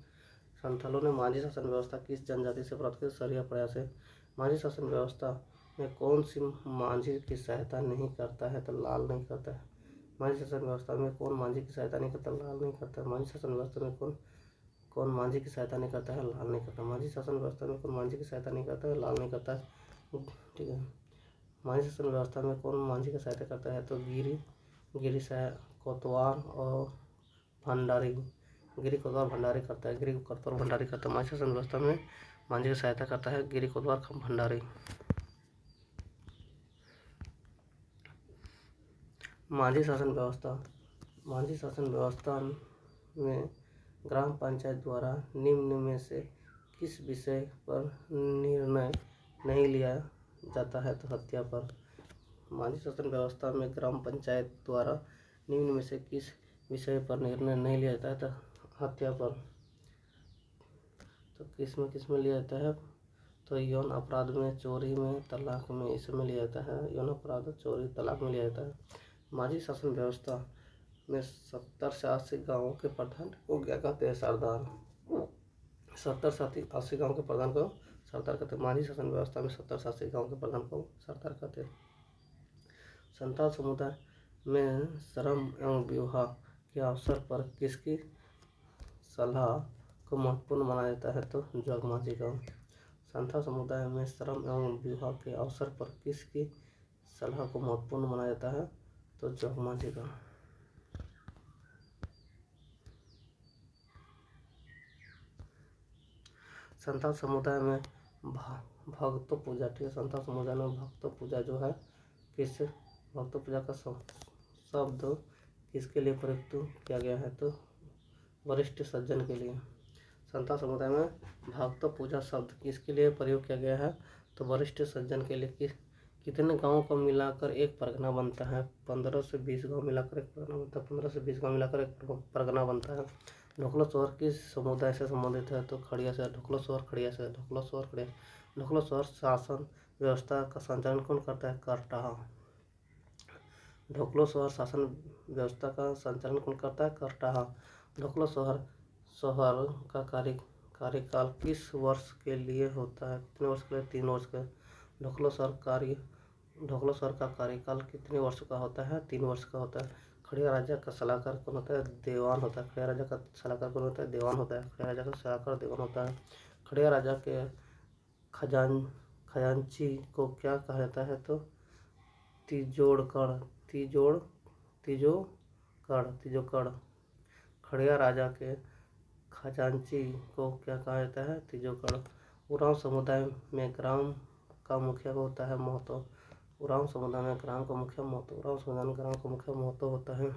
संथालों ने माझी शासन व्यवस्था किस जनजाति से प्राप्त की? सोरिया पहाड़े से। माझी शासन व्यवस्था में कौन सी माझी की सहायता नहीं करता है? तो लाल नहीं करता है। माझी शासन व्यवस्था में कौन माझी की सहायता नहीं करता? लाल नहीं करता है। माझी शासन व्यवस्था में कौन माझी की सहायता नहीं करता है? लाल नहीं करता। माझी शासन व्यवस्था में कौन माझी की सहायता नहीं करता है? लाल नहीं करता है। ठीक है। माझी शासन व्यवस्था में कौन माझी की सहायता करता है? तो गिरी कोतवाल और भंडारी। गिरी कोतवाल भंडारी करता है। गिरी कोतवाल भंडारी करता है। माझी शासन व्यवस्था में माझी की सहायता करता है गिरी कोतवाल भंडारी। माझी शासन व्यवस्था में ग्राम पंचायत द्वारा निम्न में से किस विषय पर निर्णय नहीं लिया जाता है? तो हत्या पर। माझी शासन व्यवस्था में ग्राम पंचायत द्वारा निम्न में से किस विषय पर निर्णय नहीं लिया जाता है? तो हत्या पर। तो किस में लिया जाता है? तो यौन अपराध में, चोरी में, तलाक में, इसमें लिया जाता है। यौन अपराध, चोरी, तलाक में लिया जाता है। माझी शासन व्यवस्था में 70 से 80 गाँवों के प्रधान को क्या कहते हैं? सरदार। 70 से 80 गाँव के प्रधान को सरदार कहते हैं। माझी शासन व्यवस्था में 70 से 80 गाँव के प्रधान को सरदार कहते हैं। संथाल समुदाय में श्रम एवं विवाह के अवसर पर किसकी सलाह को महत्वपूर्ण माना जाता है? तो जगमांझी का। संथाल समुदाय में श्रम एवं विवाह के अवसर पर किसकी सलाह को महत्वपूर्ण माना जाता है? तो जगमांझी का। संथाल समुदाय में भक्त पूजा। ठीक है। संथाल समुदाय में भक्त पूजा जो है किस भक्त पूजा का शब्द किसके लिए प्रयुक्त किया गया है? तो वरिष्ठ सज्जन के लिए। संथाल समुदाय में भक्त पूजा शब्द किसके लिए प्रयोग किया गया है? तो वरिष्ठ सज्जन के लिए। कितने गाँव को मिलाकर एक परगना बनता है? 15 से 20 गाँव मिलाकर एक परगना बनता है। 15 से 20 गाँव मिलाकर एक परगना बनता है। ढोकला शहर किस समुदाय से संबंधित है? तो खड़िया से। ढोकला शहर खड़िया से। ढोकला शहर शासन व्यवस्था का संचालन कौन करता है? करटाहा। ढोकला शहर शासन व्यवस्था का संचालन कौन करता है? करटाहा। ढोकला शहर का कार्यकाल किस वर्ष के लिए होता है? कितने वर्ष के लिए? 3 वर्ष का। ढोकला शहर का कार्यकाल कितने वर्ष का होता है? 3 वर्ष का होता है। खड़िया राजा का सलाहकार कौन होता है? देवान होता है। खड़िया राजा का सलाहकार कौन होता है? देवान होता है। खड़िया राजा का सलाहकार देवान होता है। खड़िया राजा के खजांची को क्या कहा जाता है? तो तिजोड़कर तीजोकड़। खड़िया राजा के खजांची को क्या कहा जाता है? तीजोकड़। उरांव समुदाय में ग्राम का मुखिया होता है महतो। उरांव समुदाय में ग्राम का मुखिया महतो। उरांव समुदाय में ग्राम का मुखिया महतो होता है।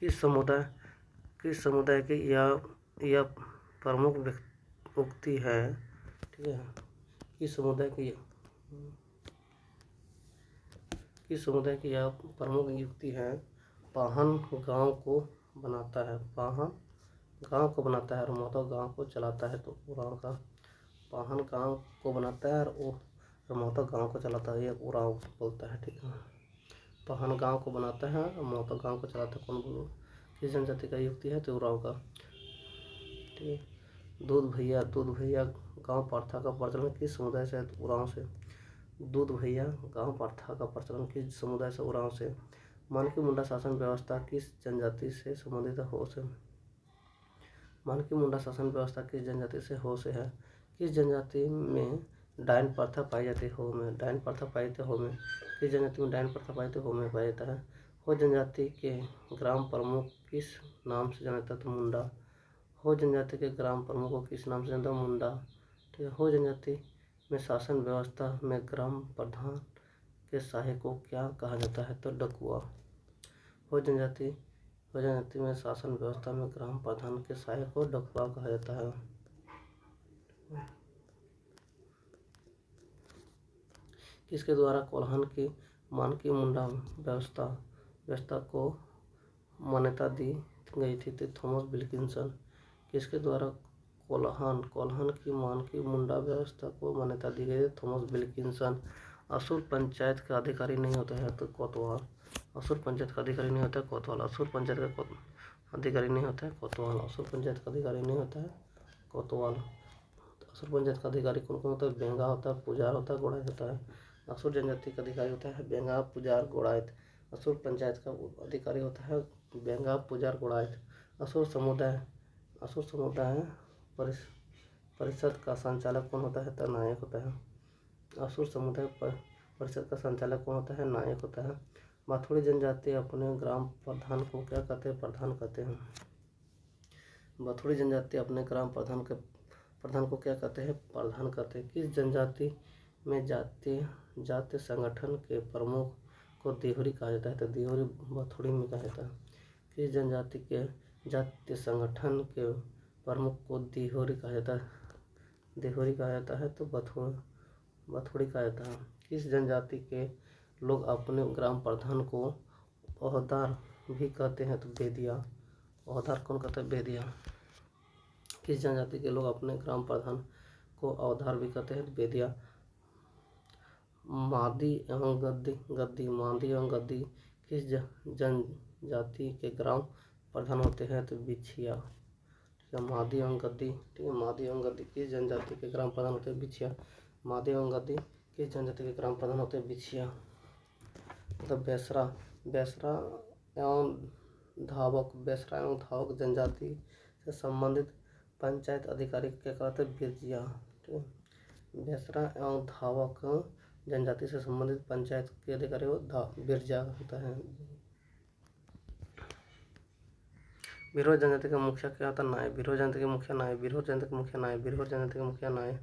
किस समुदाय की यह प्रमुख उक्ति है? ठीक है, किस समुदाय की यह प्रमुख युक्ति है? पाहन गांव को बनाता है। पाहन गांव को बनाता है और महतो गांव को चलाता है। तो उरांव का पाहन गांव को बनाता है और महतो गांव को चलाता है, ये उरांव बोलता है। ठीक है, पाहन गांव को बनाता है और महतो गांव को चलाता है। कौन बोलो? किस जनजाति का युक्ति है? तो उरांव का। ठीक है, दूध भैया गांव प्रथा का प्रचलन किस समुदाय से है? तो उरांव से। दूध भैया गांव प्रथा का प्रचलन किस समुदाय से? उरांव से। मानकी मुंडा शासन व्यवस्था किस जनजाति से संबंधित है? हो से। मानकी मुंडा शासन व्यवस्था किस जनजाति से? हो से है। किस जनजाति में डायन प्रथा पाई जाती है? हो में। डायन प्रथा पाई जाती है हो में। किस जनजाति में डायन प्रथा पाई जाती है? हो में पाया जाता है। हो जनजाति के ग्राम प्रमुख किस नाम से जाना जाता है? तो मुंडा। हो जनजाति के ग्राम प्रमुख को किस नाम से जानता है? मुंडा। ठीक है, हो जनजाति में शासन व्यवस्था में ग्राम प्रधान के सहायक को क्या कहा जाता है? तो डकुआ। हो जनजाति में शासन व्यवस्था में ग्राम प्रधान के सहायक को डकुआ कहा जाता है। किसके द्वारा कोल्हान की मानकी मुंडा व्यवस्था को मान्यता दी गई थी? तो थॉमस विल्किंसन। किसके द्वारा कोल्हान की मानकी मुंडा व्यवस्था को मान्यता दी गई? Thomas Wilkinson. असुर पंचायत का अधिकारी नहीं होता है? तो कोतवाल। असुर पंचायत का अधिकारी नहीं होता है? कोतवाल। असुर पंचायत का अधिकारी नहीं होता है? कोतवाल। असुर पंचायत का अधिकारी नहीं होता है? कोतवाल। असुर पंचायत का अधिकारी कौन कौन होता है? बेंगा होता है, पुजार होता है, गोड़ाइत होता है। असुर जनजाति का अधिकारी होता है बेंगा, पुजार, गोड़ाइत। असुर पंचायत का अधिकारी होता है बेंगा, पुजार, गोड़ाइत। असुर समुदाय परिषद का संचालक कौन होता है? तो नायक होता है। असुर समुदाय परिषद का संचालक कौन होता है? नायक होता है। माथुरी जनजाति अपने ग्राम प्रधान को क्या कहते हैं? प्रधान कहते हैं। माथुरी जनजाति अपने ग्राम प्रधान को क्या कहते हैं? प्रधान कहते हैं। किस जनजाति में जातीय संगठन के प्रमुख को देहुरी कहा जाता है? तो देहुरी माथुरी में कहा जाता है। किस जनजाति के जातीय संगठन के प्रमुख को देहुरी कहा जाता है? देहुरी कहा जाता है। तो बथुड़ी कहा जाता है। किस जनजाति के लोग अपने ग्राम प्रधान को ओहदार भी कहते हैं? तो बेदिया। ओहदार कौन कहता है? बेदिया। किस जनजाति के लोग अपने ग्राम प्रधान को ओहदार भी कहते हैं? तो बेदिया। मादी एवं गद्दी किस जनजाति के ग्राम प्रधान होते हैं? तो बिछिया। ठीक है, मादी एवं गद्दी। ठीक है, मादी एवं गद्दी किस जनजाति के ग्राम प्रधान होते हैं? बिछिया। मादी एवं गद्दी किस जनजाति के ग्राम प्रधान होते हैं? बिछिया। मतलब बेसरा एवं धावक जनजाति से संबंधित पंचायत अधिकारी क्या कहते हैं? बिरजिया। ठीक है, बेसरा एवं धावक जनजाति से संबंधित पंचायत के अधिकारी को बिरजा होता है। बिरहोर जनजाति का मुखिया क्या होता है? नाय। बिरहोर जनजाति के मुखिया नाय। बिरहोर जनजाति के मुखिया नाय। बिरहोर जनजाति के मुखिया नाय।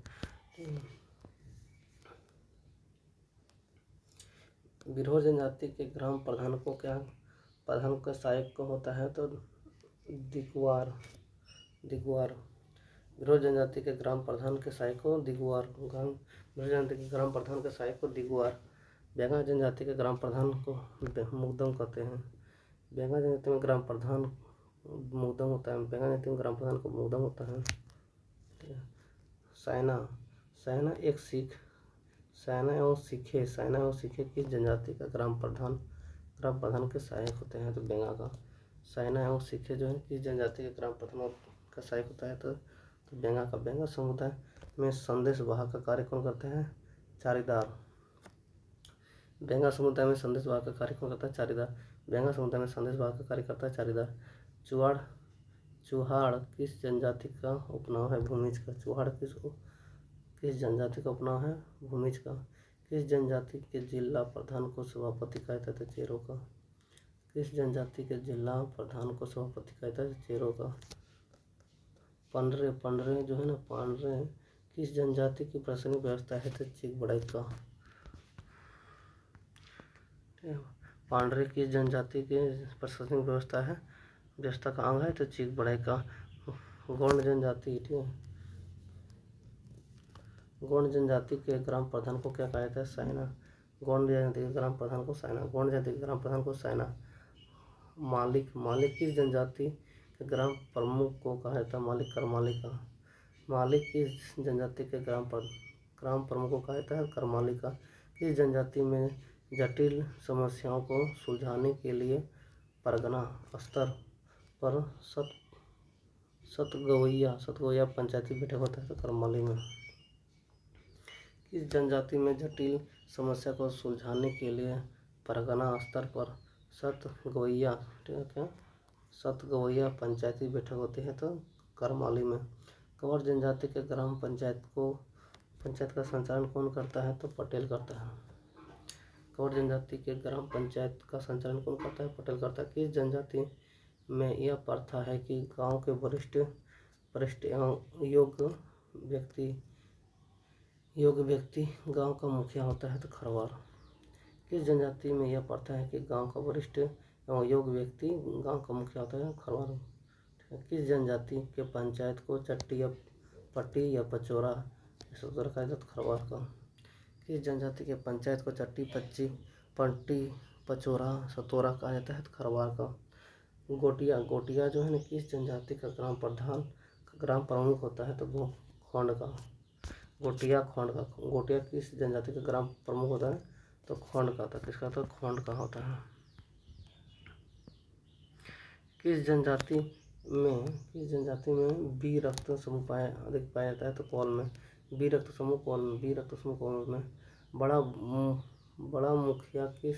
बिरहोर जनजाति के ग्राम प्रधान को क्या प्रधान का सहायक को होता है? तो दिगवार। बिरहोर जनजाति के ग्राम प्रधान के सहायक को दिगवार। बिरहोर जनजाति के ग्राम प्रधान के सहायक को दिगवार। बेंगा जनजाति के ग्राम प्रधान को मुकदम कहते हैं। बेंगा जनजाति में ग्राम प्रधान मुकदम होता है। बेंगा जनजाति में ग्राम प्रधान को मुकदम होता है। सैना एवं सीखे किस जनजाति का ग्राम प्रधान के सहायक होते हैं? तो बेंगा का। सैना एवं सीखे जो है किस जनजाति के ग्राम प्रधान का सहायक होता है? तो बेंगा का। बेंगा समुदाय में संदेश वाहक का कार्य कौन करते हैं? चारीदार। बेंगा समुदाय में संदेश वाहक का कार्य कौन करता है? चारीदार। बेंगा समुदाय में संदेश वाहक का कार्य करता है चारीदार। चुहाड़ किस जनजाति का उपनाम है? भूमिज का। चुहाड़ किस जनजाति का उपनाम है? भूमिज का। किस जनजाति के जिला प्रधान को सभापति कहा जाता है? चेरो का। किस जनजाति के जिला प्रधान को सभापति कहता है? चेरो का। पांड्रे जो है ना, पांड्रे किस जनजाति की प्रशासनिक व्यवस्था है? तो चिक का। पांड्रे किस जनजाति के प्रशासनिक व्यवस्था का अंग है? तो चिक का। गौंड जनजाति, ठीक है, गौंड जनजाति के ग्राम प्रधान को क्या कहा जाता है? सायना। गौंड जनजाति के ग्राम प्रधान को सायना। गौंड जनजाति के ग्राम प्रधान को सायना। मालिक किस जनजाति के ग्राम प्रमुख को कहा जाता है? मालिक करमालिका। मालिक किस जनजाति के ग्राम प्रमुख को कहा जाता है? करमालिका। किस जनजाति में जटिल समस्याओं को सुलझाने के लिए परगना स्तर पर सतगवैया पंचायती बैठक होता है? तो करमाली में। किस जनजाति में जटिल समस्या को सुलझाने के लिए परगना स्तर पर सतगवैया, ठीक है, सतगवैया पंचायती बैठक होती है? तो करमाली में। कंवर जनजाति के ग्राम पंचायत का संचालन कौन करता है? तो पटेल करता है। कंवर जनजाति के ग्राम पंचायत का संचालन कौन करता है? पटेल करता है। किस जनजाति में यह प्रथा है कि गांव के वरिष्ठ एवं योग्य व्यक्ति गांव का मुखिया होता है? तो खरवार। किस जनजाति में यह प्रथा है कि गांव का वरिष्ठ एवं योग्य व्यक्ति गांव का मुखिया होता है? खरवार। किस जनजाति के पंचायत को चट्टी या पट्टी या पचोरा कहा जाता है? खरवार का। किस जनजाति के पंचायत को चट्टी पट्टी पचोरा सतोरा कहा जाता है? खरवार का। गोटिया जो है ना, किस जनजाति का ग्राम प्रमुख होता है? तो खोंड का। गोटिया किस जनजाति का ग्राम प्रमुख होता है? तो खोंड का होता है। किसका? तो खोंड का होता है। किस जनजाति में बी रक्त समूह अधिक पाया जाता है? तो कौल में। बी रक्त समूह कौल में। बड़ा मुखिया किस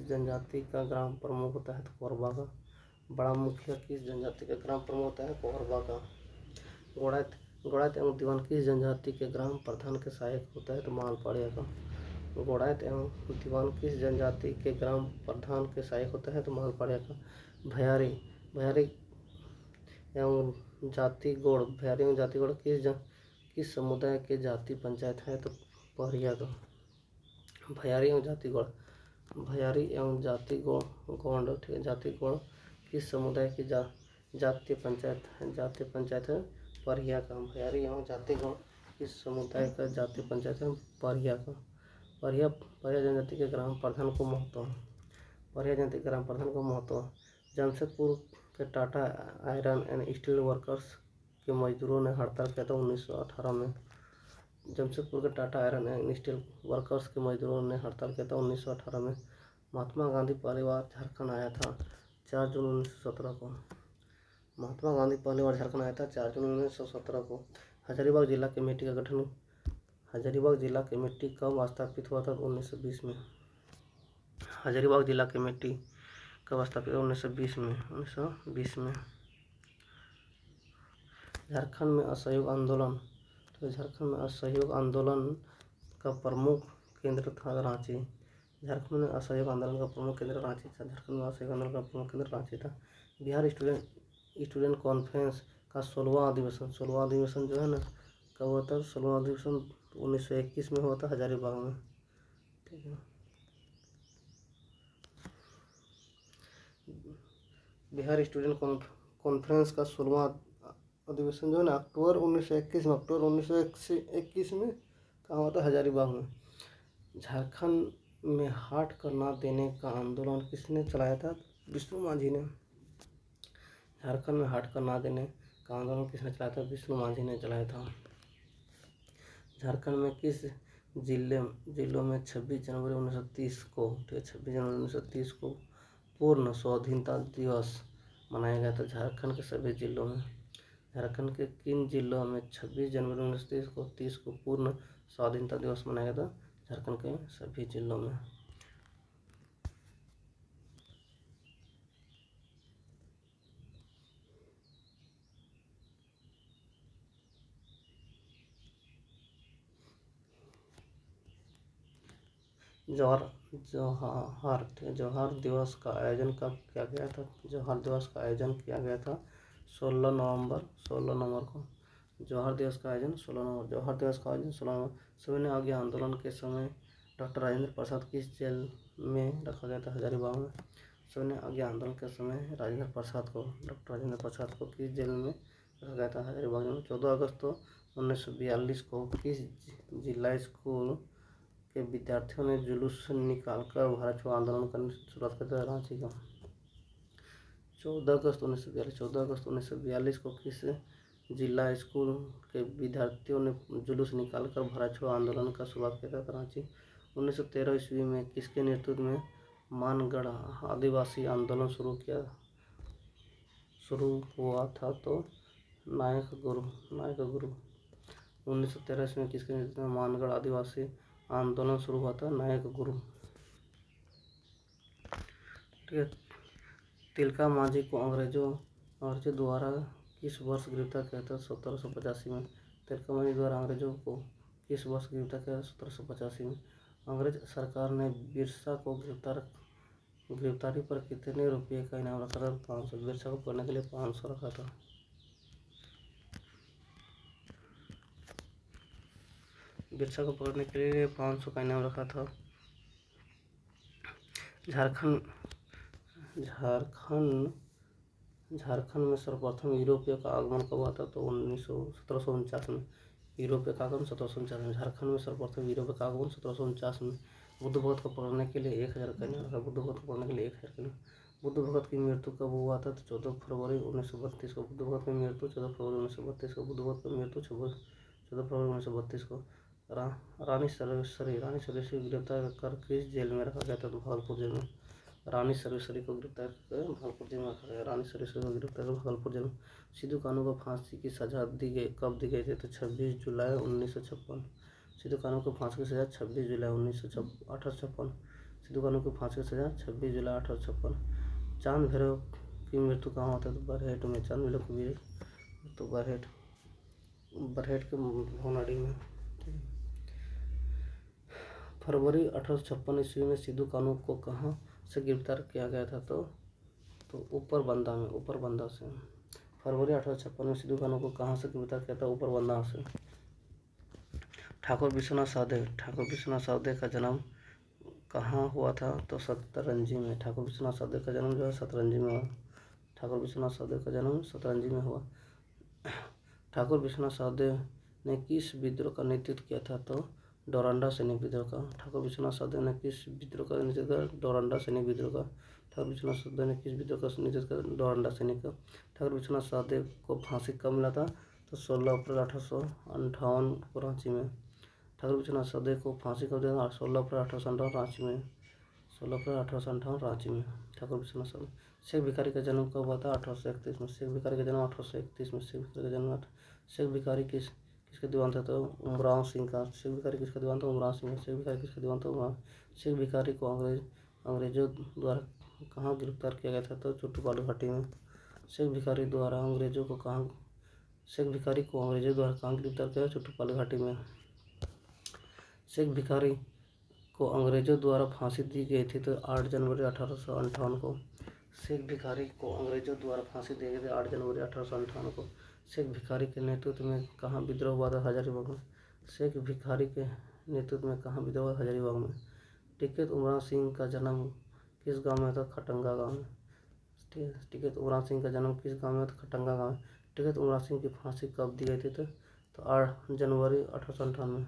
जनजाति का ग्राम प्रमुख होता है? तो कोरबा का। बड़ा मुखिया किस जनजाति का ग्राम प्रमुख होता है? कोरबा का। गोड़ात एवं दीवान किस जनजाति के ग्राम प्रधान के सहायक होता है? तो मालपाड़िया का। गोड़ात एवं दीवान किस जनजाति के ग्राम प्रधान के सहायक होता है? तो मालपाड़िया का। भैयारी एवं जाति गोड़ किस समुदाय के जाति पंचायत है? तो पहरिया का। भैयारी एवं जाति गोंड, ठीक है, जाति गोड़ किस समुदाय की जातीय पंचायत है? परिया का। भैयारी एवं जाति गोड़ किस समुदाय का जातीय पंचायत है? परिया का। परिया जनजाति के ग्राम प्रधान को महत्व। जमशेदपुर के Tata iron and steel workers के मजदूरों ने हड़ताल किया था 1918 में। जमशेदपुर के Tata iron and steel workers के मजदूरों ने हड़ताल किया था 1918 में। महात्मा गांधी पहली बार झारखंड आया था 4 जून 1917 को। महात्मा गांधी पहली बार झारखंड आया था 4 जून 1917 को। हजारीबाग जिला कमेटी का गठन हजारीबाग जिला कमेटी कब स्थापित हुआ था? 1920 में। हजारीबाग जिला कमेटी कब स्थापित? 1920 में। झारखंड में असहयोग आंदोलन, तो झारखंड में असहयोग आंदोलन का प्रमुख केंद्र था रांची। झारखंड में असहयोग आंदोलन का प्रमुख केंद्र रांची था। बिहार स्टूडेंट कॉन्फ्रेंस का 16वां अधिवेशन जो है ना, कब हुआ था? 16वां अधिवेशन 1921 में हुआ था हजारीबाग में, ठीक है। बिहार स्टूडेंट कॉन्फ्रेंस का 16वां अधिवेशन जो है ना, अक्टूबर 1921 में कहाँ हुआ था? हजारीबाग में। झारखंड में हाट कर ना देने का आंदोलन किसने चलाया था? विष्णु माझी ने। झारखंड में हाट कर ना देने का आंदोलन किसने चलाया था? विष्णु माझी ने चलाया था। झारखंड में किस जिलों में 26 जनवरी 1930 को पूर्ण स्वाधीनता दिवस मनाया गया था? झारखंड के सभी जिलों में। झारखंड के किन जिलों में 26 जनवरी 1930 को पूर्ण स्वाधीनता दिवस मनाया गया था? झारखंड के सभी जिलों में। जवाहर जवाहर दिवस का आयोजन कब किया गया था? जवाहर दिवस का आयोजन किया गया था 16 नवंबर को। जवाहर दिवस का आयोजन 16 नवंबर। सविनय अवज्ञा आंदोलन के समय डॉक्टर राजेंद्र प्रसाद किस जेल में रखा गया था? हजारीबाग में। सविनय अवज्ञा आंदोलन के समय डॉक्टर राजेंद्र प्रसाद को किस जेल में रखा गया था? हजारीबाग में। 14 अगस्त 1942 को किस जिला स्कूल के विद्यार्थियों ने जुलूस निकालकर भारत छोड़ो आंदोलन करने की शुरुआत की? रांची का। 14 अगस्त 1942 को किस जिला स्कूल के विद्यार्थियों ने जुलूस निकालकर भारत छोड़ो आंदोलन का शुरुआत किया था? रांची। 1913 ईस्वी में किसके नेतृत्व में मानगढ़ आदिवासी आंदोलन शुरू हुआ था? तो नायक गुरु। 1913 ईस्वी में किसके नेतृत्व में मानगढ़ आदिवासी आंदोलन शुरू हुआ था? नायक गुरु। ठीक है। तिलका मांझी को अंग्रेजों द्वारा किस वर्ष गिरफ्तार किया था? 1785 में। तिलका मांझी द्वारा अंग्रेजों को किस वर्ष गिरफ्तार किया? 1785 में। अंग्रेज सरकार ने बिरसा को गिरफ्तारी पर कितने रुपये का इनाम रखा था? 500। बिरसा को पकड़ने के लिए 500 रखा था। बिरसा को पकड़ने के लिए 500 का इनाम रखा था। झारखंड में सर्वप्रथम यूरोपियों का आगमन कब हुआ था? तो 1749 में। यूरोपीय का आगमन 1749 में। झारखंड में सर्वप्रथम यूरोपीय का आगमन 1749 में। बुद्ध भगत को पकड़ने के लिए 1000 का इनाम रखा। बुद्ध भगत को पकड़ने के लिए 1000 का इनाम। बुद्ध भगत की मृत्यु कब हुआ था? तो 14 फरवरी 1932 को। बुद्ध भगत की मृत्यु 14 फरवरी 1932 को। बुद्ध भगत की मृत्यु 14 फरवरी 1932 को। रानी सर्वेश्वरी को गिरफ्तार कर किस जेल में रखा गया था? तो भागलपुर जेल में। रानी सर्वेश्वरी को गिरफ्तार कर भागलपुर जेल में रखा गया। रानी सर्वेश्वरी को गिरफ्तार कर भागलपुर जेल में। सिद्धू कानू को फांसी की सजा कब दी गई थी? तो 26 जुलाई 1956। सिद्धू कानू को फांसी की सजा 26 जुलाई 1856। सिद्धू कानू को फांसी की सजा 26 जुलाई 1856। चांद भैरव की मृत्यु कहाँ होता है? तो बरहेट में। चांद भैरव की मृत्यु बरहेट के भवनाडी में। फरवरी 1856 ईस्वी में सिद्धू कानू को कहाँ से गिरफ्तार किया गया था? तो ऊपर बंदा से। फरवरी 1856 में सिद्धू कानू को कहाँ से गिरफ्तार किया था? ऊपर बंदा से। ठाकुर विश्वनाथ सावदेव का जन्म कहाँ हुआ था? तो सतरंजी में। ठाकुर विश्वनाथ सावदेव का जन्म जो है सतरंजी में हुआ। ठाकुर विश्वनाथ सावदेव का जन्म सतरंजी में हुआ। ठाकुर विश्वनाथ सावदेव ने किस विद्रोह का नेतृत्व किया था? तो डोरंडा सैनिक विद्रोह का। ठाकुर विश्वनाथ सावदेव ने किस विद्रोह का नेतृत्व किया? डोरंडा सैनिक विद्रोह का। ठाकुर विश्वनाथ सावदेव ने किस विद्रोह का नेतृत्व किया? डोरंडा सैनिक का। ठाकुर विश्वनाथ सावदेव को फांसी कब मिला था? तो 16 अप्रैल 1858 को रांची में। ठाकुर विश्वनाथ सावदेव को फांसी कब दिया था? 16 अप्रैल 1858 रांची में। 16 अप्रैल 1858 रांची में। ठाकुर विश्वनाथ सावदेव। शेख भिखारी का जन्म कब हुआ था? 1831 में। शेख भिखारी का जन्म 1831 में। शेख भिखारी किसके दीवान थे? तो उमराव सिंह का। शेख भिखारी किसका दीवान था? उमराव सिंह। शेख भिखारी किसका दीवान था? उमराव। शेख भिखारी को अंग्रेजों द्वारा कहाँ गिरफ्तार किया गया था? तो चुटुपालू घाटी में। शेख भिखारी को अंग्रेजों द्वारा कहाँ गिरफ्तार किया? चुटुपालू घाटी में। शेख भिखारी को अंग्रेजों द्वारा फांसी दी गई थी तो 8 जनवरी 1858 को। शेख भिखारी को अंग्रेजों द्वारा फांसी दी गई थी 8 जनवरी 1858 को। शेख भिखारी के नेतृत्व में कहाँ विद्रोह हुआ था? हजारीबाग में। शेख भिखारी के नेतृत्व में कहाँ विद्रोह हुआ? हजारीबाग में। टिकैत उमराव सिंह का जन्म किस गांव में था? खटंगा गांव में। टिकैत उमराव सिंह का जन्म किस गांव में था? खटंगा गांव में। टिकैत उमराव सिंह की फांसी कब दी गई थी? तो 8 जनवरी 1858 में।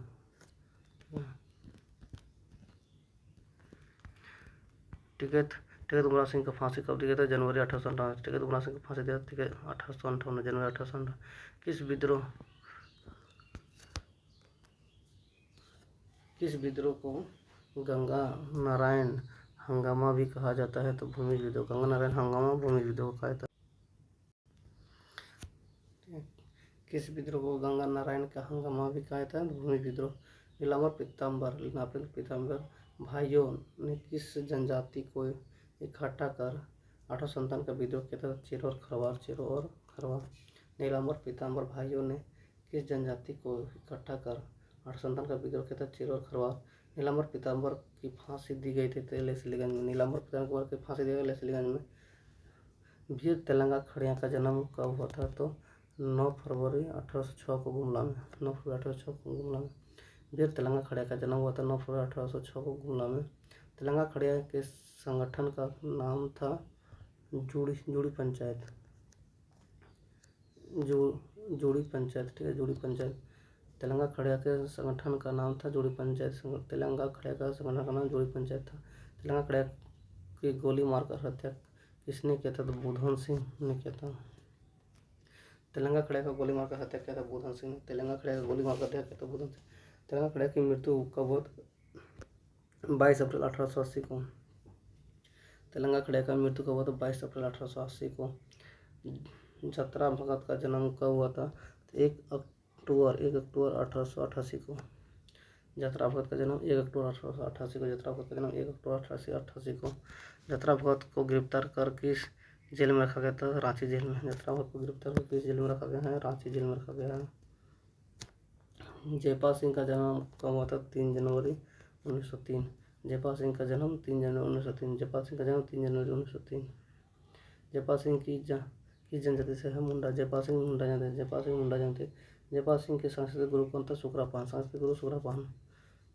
टिकैत उमराव सिंह को फांसी कब दी गई थी? जनवरी 1858। टिकैत उमराव सिंह को फांसी दिया था 1858 जनवरी 1858। किस विद्रोह को गंगा नारायण हंगामा भी कहा जाता है? तो भूमिज विद्रोह। गंगा नारायण हंगामा भूमिज विद्रोह कहा जाता है। किस विद्रोह को गंगा नारायण का हंगामा भी कहा जाता है? भूमिज विद्रोह। नीलांबर पीताम्बर भाइयों ने किस जनजाति को इकट्ठा कर 1857 का विद्रोह किया था? चेरो और खरवार। नीलांबर पीताम्बर भाइयों ने किस जनजाति को इकट्ठा कर 1857 का विद्रोह किया था? चेरो और खरवार। नीलांबर पीताम्बर की फांसी दी गई थी लेस्लीगंज में। नीलांबर पीताम्बर की फांसी दी गई लेस्लीगंज में। वीर तेलंगा खड़िया का जन्म कब हुआ था? तो 9 फरवरी 1806 को गुमला में। 9 फरवरी 1806 को गुमला में वीर तेलंगा खड़िया का जन्म हुआ था। 9 फरवरी 1806 को गुमला में। तेलंगा खड़िया के संगठन का नाम था जूड़ी पंचायत। जूड़ी पंचायत, ठीक है, जूड़ी पंचायत। तेलंगा खड़िया के संगठन का नाम था जूड़ी पंचायत। तेलंगा खड़िया का संगठन का नाम जूड़ी पंचायत था। तेलंगा खड़िया की गोली मारकर हत्या किसने किया था? तो बुधन सिंह ने किया था। तेलंगा खड़िया का गोली मारकर हत्या किया था बुधन सिंह ने। तेलंगा खड़िया का गोली मारकर हत्या किया था बुधन सिंह। तेलंगा खड़िया की मृत्यु कब हुआ? 22 अप्रैल 1880 को। तेलंगा खड़िया का मृत्यु कब हुआ था? 22 अप्रैल 1880 को। जतरा भगत का जन्म कब हुआ था? 1 अक्टूबर 1888 को। जतरा भगत का जन्म 1 अक्टूबर 1888 को। जतरा भगत का जन्म 1 अक्टूबर 1888 को। जतरा भगत को गिरफ्तार कर किस जेल में रखा गया था? रांची जेल में। जतरा भगत को गिरफ्तार कर किस जेल में रखा गया है? रांची जेल में रखा गया है। जयपाल सिंह का जन्म कब हुआ था? 3 जनवरी 1903। जयपाल सिंह का जन्म 3 जनवरी 1903। जयपाल सिंह का जन्म 3 जनवरी 1903। जयपाल सिंह की जनजाति से है मुंडा। जयपाल सिंह मुंडा जनजाति। जयपाल सिंह मुंडा जनजाति। जयपाल सिंह के सांस्कृतिक गुरु कौन था? सुखरापान। सांस्कृतिक गुरु सुखरापान।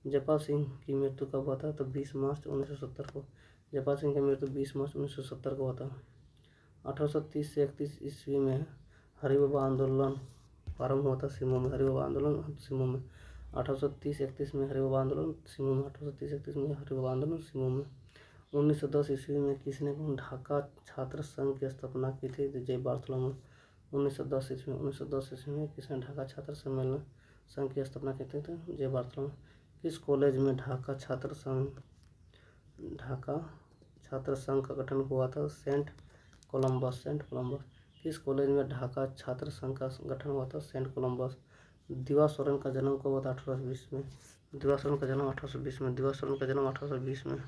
जयपाल सिंह की मृत्यु कब हुआ था? तो 20 मार्च 1970 को। जयपाल सिंह की मृत्यु 20 मार्च 1970 को हुआ था। 1830 से 31 ईस्वी में हरिबाबा आंदोलन प्रारंभ हुआ था सिमो में। हरिबाबा आंदोलन सिमो में। 1830-31 में हरिबाबा आंदोलन सिमो में। 1830-31 में हरिबाबा आंदोलन सिमो में। 1910 ईस्वी में किसने ढाका छात्र संघ की स्थापना की थी? जय बार्थोलोमेव। 1910 ईस्वी में किसने ढाका छात्र सम्मेलन संघ की स्थापना की थी? तो जय बार्थोलोमेव। किस कॉलेज में ढाका छात्र संघ का गठन हुआ था? Saint Columbus. किस कॉलेज में ढाका छात्र संघ का गठन हुआ था? Saint Columbus. दिवा सोरेन का जन्म कब हुआ था? 1820 में। दिवा सोरेन का जन्म 1820 में। दिवा सोरेन का जन्म 1820 में।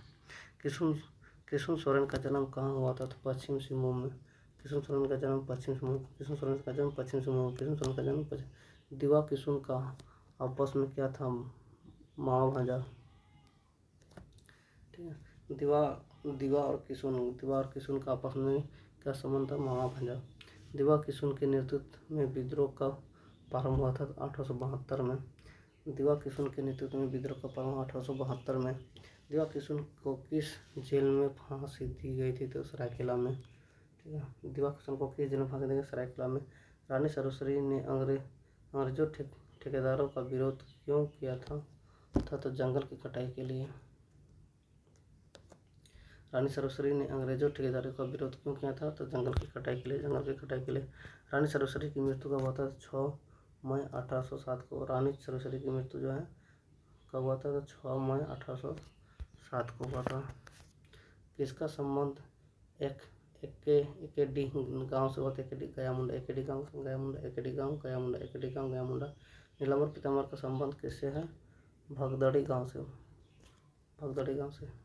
किशुन सोरेन का जन्म कहाँ हुआ था? तो पश्चिम सिंहभूम में। किशुन सोरेन का जन्म पश्चिम सिंहभूम। किशुन सोरेन का जन्म पश्चिम सिंहभूम। किशुन सोरेन का जन्म पश्चिम। दिवा किशुन का आपस में क्या था? मामा भांजा, ठीक है। दिवा और किशुन का आपस में क्या संबंध था? मामा भांजा। दिवा किशुन के नेतृत्व में विद्रोह का प्रारंभ हुआ था 1872 में। दिवा किशुन के नेतृत्व में विद्रोह का प्रारंभ 1872 में। दिवा किशुन को किस जेल में फांसी दी गई थी? तो सरायकेला में, ठीक है। दिवा किशुन को किस जेल में फांसी दी गई? सरायकेला में। रानी सरोसरी ने अंग्रेजों ठेकेदारों का विरोध क्यों किया था? तो जंगल की कटाई के लिए। रानी सरोसरी ने अंग्रेजों ठेकेदारों का विरोध क्यों किया था? तो जंगल की कटाई के लिए। रानी सरोसरी की मृत्यु कब हुआ था? 6 मई 1807 को। रानी सरोसरी की मृत्यु जो है कब हुआ था? तो 6 मई 1807 को हुआ था। किसका संबंध एकेडी गांव से हुआ था? एकेडी गयामुंडा। नीलांबर पीताम्बर का संबंध किससे है? भगदड़ी गांव से।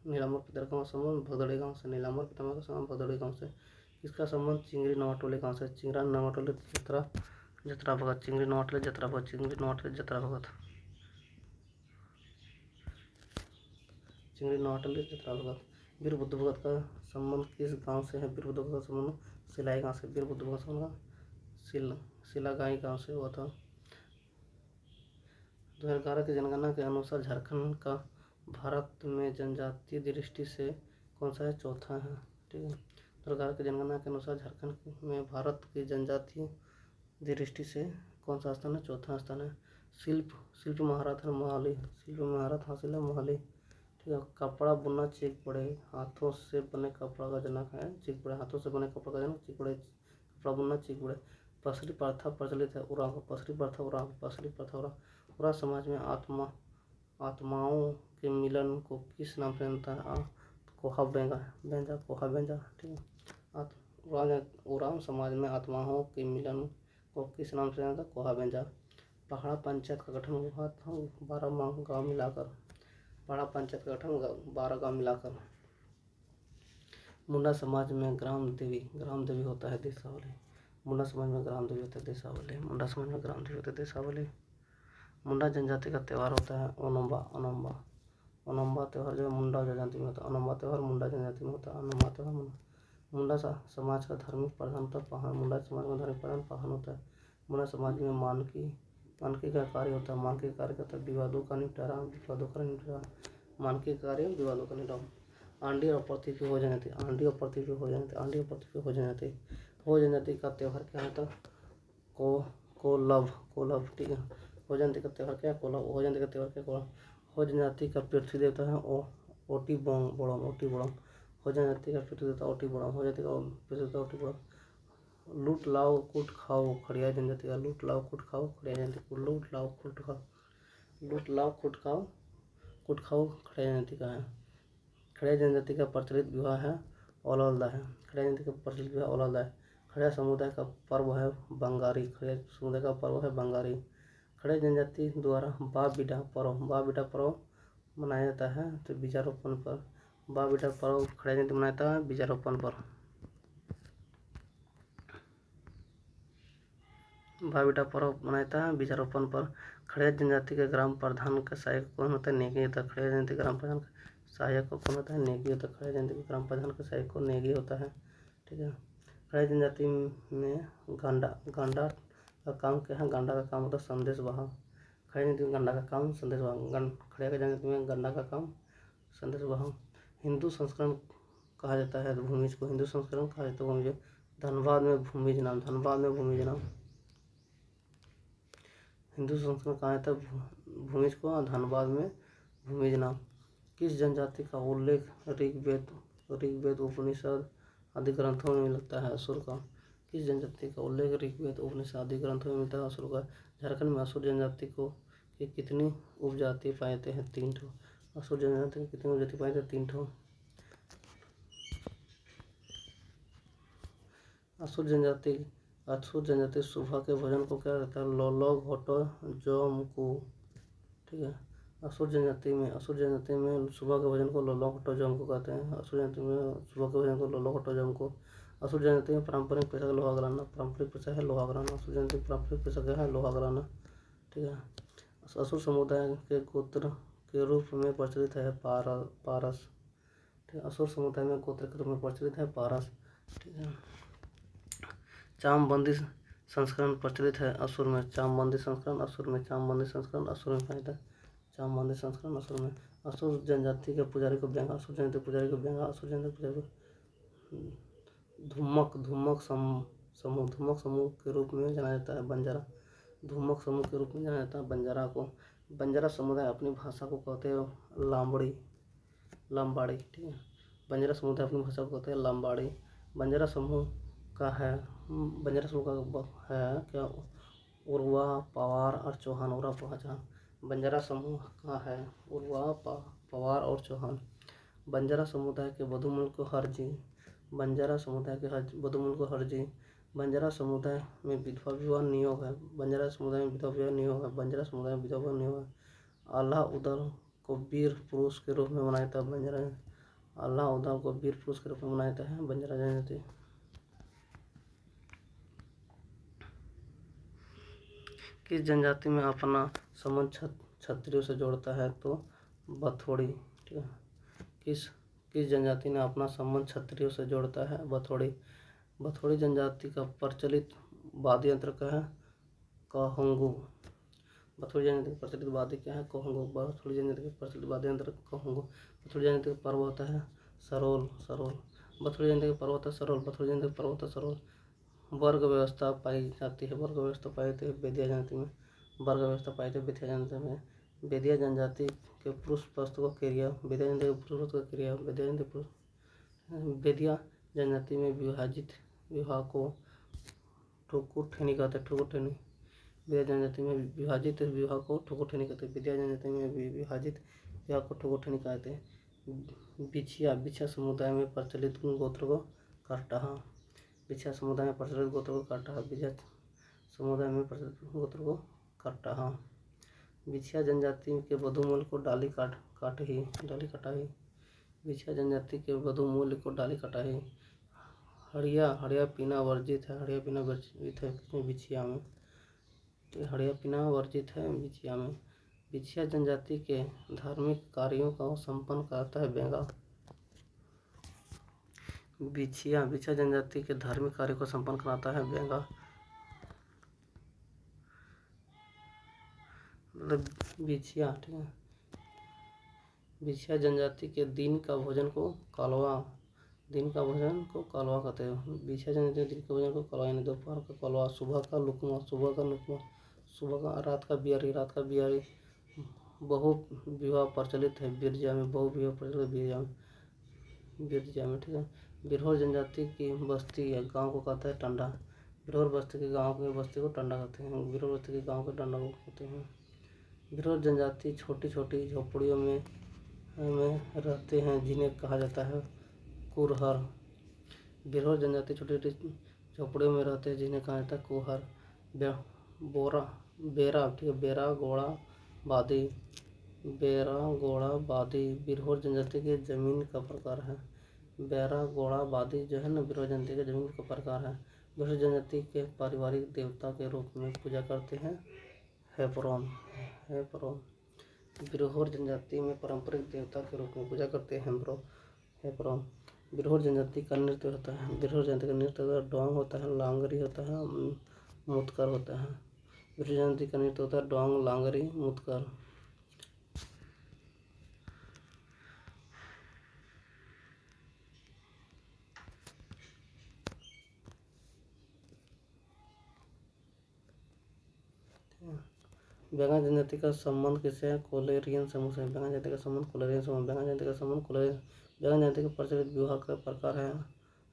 नीलांबर पीताम्बर का संबंध भगदड़ी गांव से। नीलांबर पीताम्बर का संबंध भगदड़ी गांव से। किसका संबंध चिंगरी नवाटोली गांव से? चिंगरा नवाटोली जतरा भगत। चिंगरी नवाटोली जतरा भगत। वीर बुद्ध भगत का संबंध किस गांव से है? वीर बुद्ध भगत का संबंध सिलाई गांव से। वीर बुद्ध भगत का संबंध सिलागाई गांव से हुआ था। 2011 की जनगणना के अनुसार झारखंड का भारत में जनजातीय दृष्टि से कौन सा है? चौथा है, ठीक है। 2011 की जनगणना के अनुसार झारखंड में भारत की जनजातीय दृष्टि से कौन सा स्थान है? चौथा स्थान है। शिल्प महारत हासिल है मोहाली, ठीक है। कपड़ा बुनना चीख बड़े हाथों से बने कपड़ा का जनक है चीख बड़े। हाथों से बने कपड़ा का जनक चीख बड़े। कपड़ा बुनना चीख बड़े। पसरी प्रथा प्रचलित है उरांव। पसरी प्रथा उरांव समाज में आत्माओं के मिलन को किस नाम से जानता है? कोहा बेंजा, ठीक है। उरांव समाज में आत्माओं के मिलन को किस नाम से जानता है? कोहा बेंजा। पहाड़ा पंचायत का गठन हुआ था 12 गांव मिलाकर। पहाड़ा पंचायत का गठन 12 गांव मिलाकर। मुंडा समाज में ग्राम देवी होता है देशावली। मुंडा समाज में ग्राम देवी होता है देशावली। मुंडा जनजाति का त्यौहार होता है ओनम्बा। ओनम्बा त्यौहार जो मुंडा जनजाति में होता है। ओनम्बा त्यौहार मुंडा जनजाति में होता है। ओनम्बा त्यौहार मुंडा समाज का धार्मिक प्रधान होता है पाहन। मुंडा समाज में धार्मिक प्रधान पाहन होता है। मुंडा समाज में मानकी का कार्य होता है। मानकी कार्य करता है विवादों का निपटारा। मानकी कार्य विवादों का निपटारा। आंडी और पृथ्वी की हो जनजाति। आंडी और पृथ्वी की हो जनजाति। आंडी और पृथ्वी की हो जनजाति। हो जनजाति का त्यौहार क्या होता है? कोलव ठीक है। हो जनजाति का त्यौहार क्या है? कोलव। हो जनजाति का त्यौहार क्या? कोलव। हो जनजाति का पृथ्वी देवता है ओटी बोड़म। ओटी बोड़म। हो जनजाति का पृथ्वी देवता ओटी बोड़म। हो जाति का पृथ्वी देवता ओटी बोड़म। लूट लाओ कूट खाओ खड़िया जनजाति का। लूट लाओ कूट खाओ खड़िया जनजाति को। लूट लाओ कूट खाओ। लूट लाओ कूट खाओ खड़िया जनजाति का है। खड़िया जनजाति का प्रचलित विवाह है ओलादा है। खड़िया जनजाति का प्रचलित विवाह ओलादा है। खड़िया समुदाय का पर्व है बंगारी। खड़िया समुदाय का पर्व है बंगारी। खड़िया जनजाति द्वारा बा बीडा पर्व मनाया जाता है तो बीजारोपण पर। बा बीडा पर्व खड़िया जनजाति मनाता है बीजारोपण पर। बा बीडा पर्व मनाता है बीजारोपण पर। खड़िया जनजाति के ग्राम प्रधान का सहायक कौन होता है? नेगी होता है। खड़िया जनजाति के ग्राम प्रधान का सहायक कौन होता है? नेगी होता है। खड़िया जनजाति के ग्राम प्रधान का सहायक को नेगी होता है। ठीक है। खड़िया जनजाति में गांडा का काम क्या है? गांडा का काम होता है संदेश वाहक। खड़िया जनजाति में गांडा का काम संदेश वाहक। खड़िया जनजाति में गांडा का काम संदेश वाहक। हिंदू संस्करण कहा जाता है भूमिज को। हिंदू संस्करण कहा जाता है भूमिज। धनबाद में भूमिज नाम। धनबाद में भूमिज नाम। हिंदू संस्करण कहा जाता है भूमिज को। धनबाद में भूमिज नाम। किस जनजाति का उल्लेख ऋग्वेद उपनिषद आदि ग्रंथों में मिलता है? असुर का। किस जनजाति का उल्लेख ऋग्वेद उपनिषद आदि ग्रंथों में मिलता है? असुर का। झारखंड में असुर जनजाति को की कितनी उपजाति पाए जाते हैं? 3 ठो। असुर जनजाति की कितनी उपजाति पाए जाते हैं? 3 ठो। असुर जनजाति सुबह के भोजन को क्या कहता है? लोलो घोटो जोमकू। ठीक है। असुर जनजाति में सुबह के भोजन को लोलो घोटो जोमकू कहते हैं। असुर जनजाति में सुबह के भोजन को लोलो घोटो जोमकू। असुर जनजाति में पारंपरिक पेशा लोहा गराना। पारंपरिक पेशा है लोहा गराना। असुर जनजाति पारंपरिक पेशा क्या है? लोहा गराना। ठीक है। असुर समुदाय के गोत्र के रूप में प्रचलित है पारस। ठीक है। असुर समुदाय में गोत्र के रूप में प्रचलित है पारस। ठीक है। चामबंदी संस्करण प्रचलित है असुर में। चामबंदी संस्करण असुर में। चामबंदी संस्करण असुर में पाया जाता है। चामबंदी संस्करण असुर में। असुर जनजाति के पुजारी को व्यंगा। असुर जनजाति पुजारी को व्यंगा। असुर जनजाति पुजारी को धुम्मक समूह के रूप में जाना जाता है बंजारा। धुम्मक समूह के रूप में जाना जाता है बंजारा को। बंजारा समुदाय अपनी भाषा को कहते हैं लंबाड़ी। ठीक है। बंजारा समुदाय अपनी भाषा को कहते हैं लंबाड़ी। बंजारा समूह का है क्या? उर्वा पवार और चौहान। बंजारा समूह का है उर्वा पवार और चौहान। बंजारा समुदाय के बधुमूल को हरजी। बंजारा समुदाय के बधुमूल को हरजी। बंजारा समुदाय में विधवा विवाह नियोग है। बंजारा समुदाय में विधवा विवाह नियोग है। बंजारा समुदाय में विधवा विवाह नियोग है। आल्हा उदल को वीर पुरुष के रूप में मनाया जाता है बंजारा। आल्हा उदल को वीर पुरुष के रूप में मनाया जाता है बंजारा जनजाति। किस जनजाति में अपना संबंध क्षत्रियों से जोड़ता है? तो बथोड़ी। ठीक है। किस जनजाति ने अपना संबंध क्षत्रियों से जोड़ता है? बथोड़ी। बथोड़ी जनजाति का प्रचलित वाद्य यंत्र क्या है? कहंगू। बथोड़ी जनजाति का प्रचलित वाद्य क्या है? कहंगू। बथोड़ी जनजाति का प्रचलित वाद्य यंत्र कहंगू। बथोड़ी जनजाति का पर्व होता है सरोल। बथोड़ी जनजाति का पर्व होता है सरोल। बथोड़ी जनजाति का पर्व होता है सरोल। वर्ग व्यवस्था पाई जाती है। बेदिया जनजाति में वर्ग व्यवस्था पाई जाती है। बेदिया जनजाति में बेदिया जनजाति के पुरुष वस्तु को क्रिया। बेदिया जनजाति के पुरुष वस्तु को क्रिया। बेदिया जनजाति में विभाजित विवाह को ठुकुठेनी कहते हैं। ठुकुठेनी। बेदिया जनजाति में विभाजित विवाह को ठुकुठेनी कहते हैं। बेदिया जनजाति में विभाजित विवाह को ठुकुठेनी कहते हैं। बिछिया समुदाय में प्रचलित गोत्र को करटाहा। बिछिया समुदाय में प्रचलित गोत्र को करटाहा। बिछिया समुदाय में प्रचलित गोत्र को करटाहा। बिछिया जनजाति के बधुमूल को डाली काटही। बिछिया जनजाति के बधुमूल को डाली कटाही। हड़िया पीना वर्जित है। हड़िया पीना वर्जित है बिछिया में। हड़िया पीना वर्जित है बिछिया में। बिछिया जनजाति के धार्मिक कार्यों का संपन्न कराता है बेंगा। बिछिया जनजाति के धार्मिक कार्यों को संपन्न कराता है बेंगा। मतलब बिछिया, ठीक है, बिछिया जनजाति के दिन का भोजन को कालवा कहते हैं। बिछिया जनजाति के दिन के भोजन को कालवा यानी दोपहर का कालवा, सुबह का लुकमा, रात का बिहारी। बहु विवाह प्रचलित है बिरजा में, ठीक है। बिरहोर जनजाति की बस्ती या गांव को कहता है टंडा। बिरहोर बस्ती के गांव की बस्ती को टंडा कहते हैं। बिरहोर बस्ती के गांव को टंडा कहते हैं। बिरहोर जनजाति छोटी छोटी झोपड़ियों में रहते हैं जिन्हें कहा जाता है कुरहर। बिरहोर जनजाति छोटी छोटी झोपड़ियों में रहते हैं जिन्हें कहा जाता है कुहर। बेरा, ठीक है, बेरा गोड़ा बादी बिरहोर जनजाति की जमीन का प्रकार है। बेरा गोड़ा बादी जो है ना, बिरहोर जनजाति की जमीन का प्रकार है। बिरहोर जनजाति के पारिवारिक देवता के रूप में पूजा करते हैं हेपरोन। बिरहोर जनजाति में पारंपरिक देवता के रूप में पूजा करते हैं हेपरोन। बिरहोर जनजाति का नृत्य होता है। बिरहोर जनजाति का नृत्य होता है डोंग होता है, लांगरी होता है, मुतकर होता है। बिरहोर जनजाति का नृत्य होता है डोंग, लांगरी, मुतकर। बेंगा जनजाति का संबंध किससे है? कोलेरियन समूह से। बेंगा जनजाति का संबंध कोलेरियन समूह। बेंगा जनजाति का प्रचलित विवाह का प्रकार है